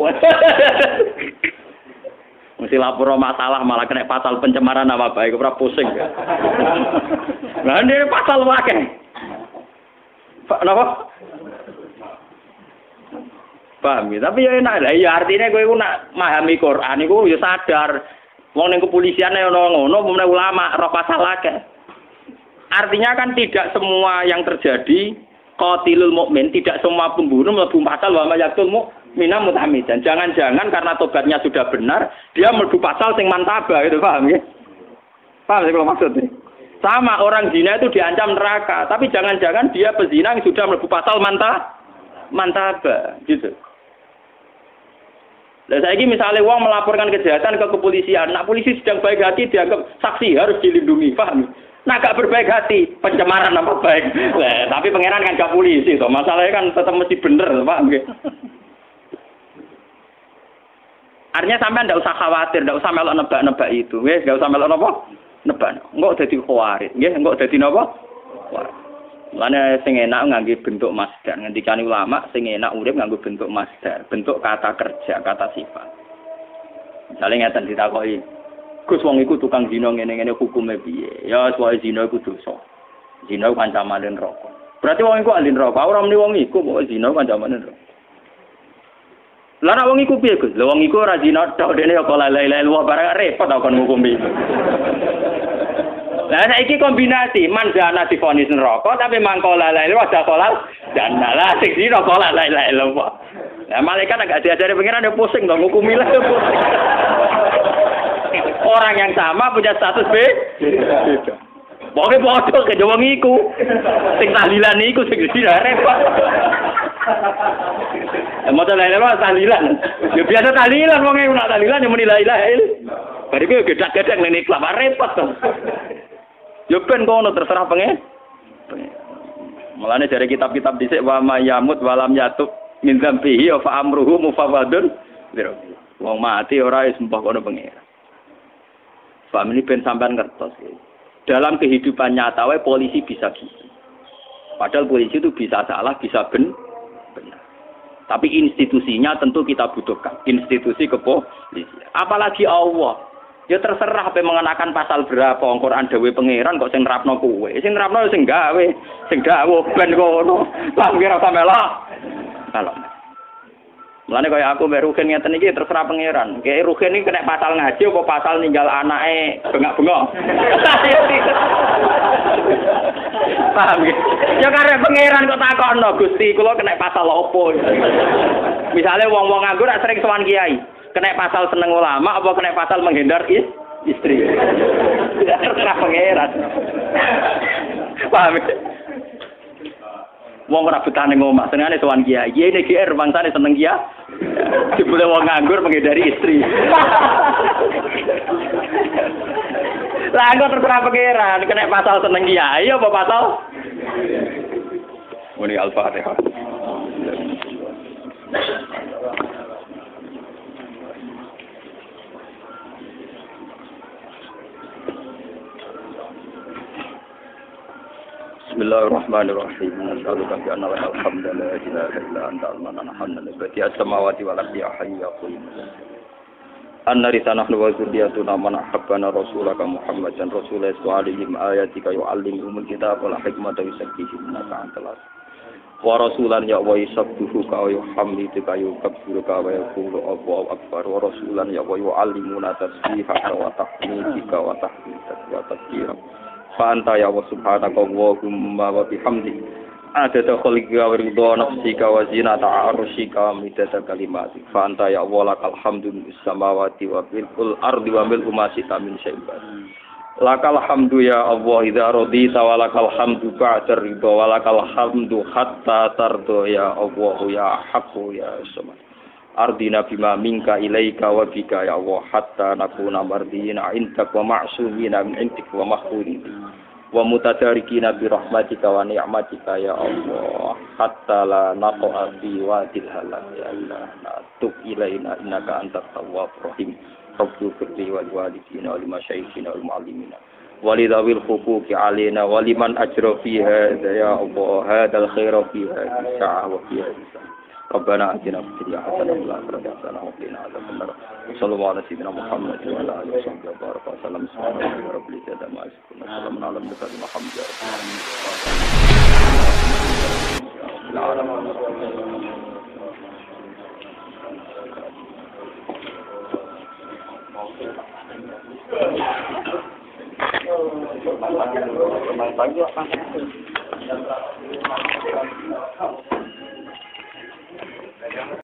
Mesti lapor masalah malah kena pasal pencemaran nama baik, ora pusing. Lah ini pasal akeh. Napa? Paham ya? Tapi ya enak lah. Ya artinya kowe iku nak memahami Quran iku ya sadar. Wong ning kepolisian ono ngono, pemen ulama roh pasal akeh. Artinya kan tidak semua yang terjadi qatilul mukmin, tidak semua pembunuh mlebu pasal wa mayaqtul mu'mina muta'ammidan. Jangan-jangan karena tobatnya sudah benar, dia mlebu pasal sing mantabah itu, paham ya? Paham sih kalau maksudnya? Sama orang zina itu diancam neraka, tapi jangan-jangan dia pezina yang sudah mlebu pasal mantabah gitu. Lah saiki misale wong melaporkan kejahatan ke kepolisian, nak polisi sedang baik hati dianggap saksi harus dilindungi, paham? Nah gak berbaik hati, pencemaran nama baik. Lah, tapi pangeran kan gak polisi toh. Masalahnya kan tetap mesti bener, paham nggih? Artinya sampean ndak usah khawatir, ndak usah melok nebak-nebak itu. Wis, ndak usah melok napa? Nebak. Engko dadi khawatir, nggih, engko dadi napa? Lane sing enak ngangge bentuk masdar. Ngendikane ulama sing enak urip nganggo bentuk masdar, bentuk kata kerja, kata sifat. Misalnya ngeten ditakoki, Gus wong iku tukang zina ngene-ngene hukume piye? Ya soal zina iku dosa. Zina ku ancaman neraka. Berarti wong iku ahli neraka. Ora muni wong iku kok zina ku ancaman neraka. Lah nek wong iku piye Gus? Lah wong iku ora zina tok dene kok la ilaha illallah barang repot kok ngukumi. Lah saiki kombinasi manjana divonis neraka tapi mangko la ilaha illallah kolal dan lah sing zina kok la ilaha illallah. Lah malaikat enggak diajari pengiran ya pusing to ngukumi lah pusing. Orang yang sama punya status beda. Pokoke padha ke wong iku. Sing tahlilan iku sing zina repot. Motor lain-lain tahlilan. Ya biasa tahlilan wong e nak tahlilan yo muni la ilaha illallah. Bariku yo gedak-gedek ning kelapa repot to. Yo ben kono terserah pengen. Mulane dari kitab-kitab dhisik wa mayamut walam yatub min dzambihi fa amruhu mufawwadun. Wong mati ora wis mbah kono pengen. Paham ini ben sampean ngertos. Dalam kehidupan nyata wae polisi bisa gitu. Padahal polisi itu bisa salah, bisa benar. Tapi institusinya tentu kita butuhkan. Institusi kepolisian. Apalagi Allah. Ya terserah apa mengenakan pasal berapa Al-Qur'an dawuh pangeran kok sing nerapno kowe. Sing nerapno sing gawe, sing dawuh ben kono. Paham kira sampelah. Kalau mulane kaya aku mbek Ruhin ngeten iki terserah pangeran. Kayak Ruhin iki kena pasal ngaji apa pasal ninggal anake bengak-bengok. Paham nggih? Ya karep pangeran kok takokno Gusti, kula kena pasal opo? Misale wong-wong nganggur rak sering sowan kiai, kena pasal seneng ulama apa kena pasal menghindar istri. Terserah pangeran. Paham? Wong ora betah ning omah, senengane sowan kiai. Kiai nek GR bangsane seneng kiai. Dibule wong nganggur menghindari istri. Lah kok terserah pangeran, kena pasal seneng kiai apa pasal? Muni Al-Fatihah. Bismillahirrahmanirrahim. Asyhadu an la ilaha illa anta al-manan bati as-samawati wal ardi hayyu ya qayyum. Anna risanahnu wa zurriyatuna man ahabbana rasulaka Muhammadan rasulullah sallallahu ayatika yu'allimuhumul kitaba wal hikmata wa yuzakkihim antal wa rasulan ya wa yusabbihu ka wa yuhammiduka yukabbiruka wa yaqulu Allahu akbar wa rasulan ya wa yu'allimuna tasbiha wa tahmidika wa tahmidaka wa takbira. Fa'anta ya wa subhanaka Allahumma wa bihamdik adada khalqika wa ridha nafsika wa zinata arsyika midada kalimati fa'anta ya Allah lakal hamdu bis samawati wa bil ardi wa bil umasita min syai'in lakal hamdu ya Allah idza radita wa lakal hamdu ba'da ridha wa lakal hamdu hatta tardo ya Allah ya haqqu ya samad ardina bima minka ilaika wa bika ya Allah hatta nakuna mardina intak wa ma'sumina min intik wa mahfudin wa mutadarikina bi rahmatika wa ni'matika ya Allah hatta la naqa'a bi wadil halal ya Allah tub ilaina innaka antat tawwabur rahim rabbil firli wal walidina wal masyayikhina wal muallimina walidawil huquqi alaina waliman ajra fiha ya Allah hadzal khaira fiha sa'a wa fiha Rabbana atina fid dunya hasanatan wa fil akhirati hasanatan wa qina adzabannar. Sallallahu alaihi wa sallam Muhammad wa ala alihi wa sahbihi wa sallam. Subhanallahi rabbil izzati amma yasifun. Salamun ala al-mursalin walhamdulillah.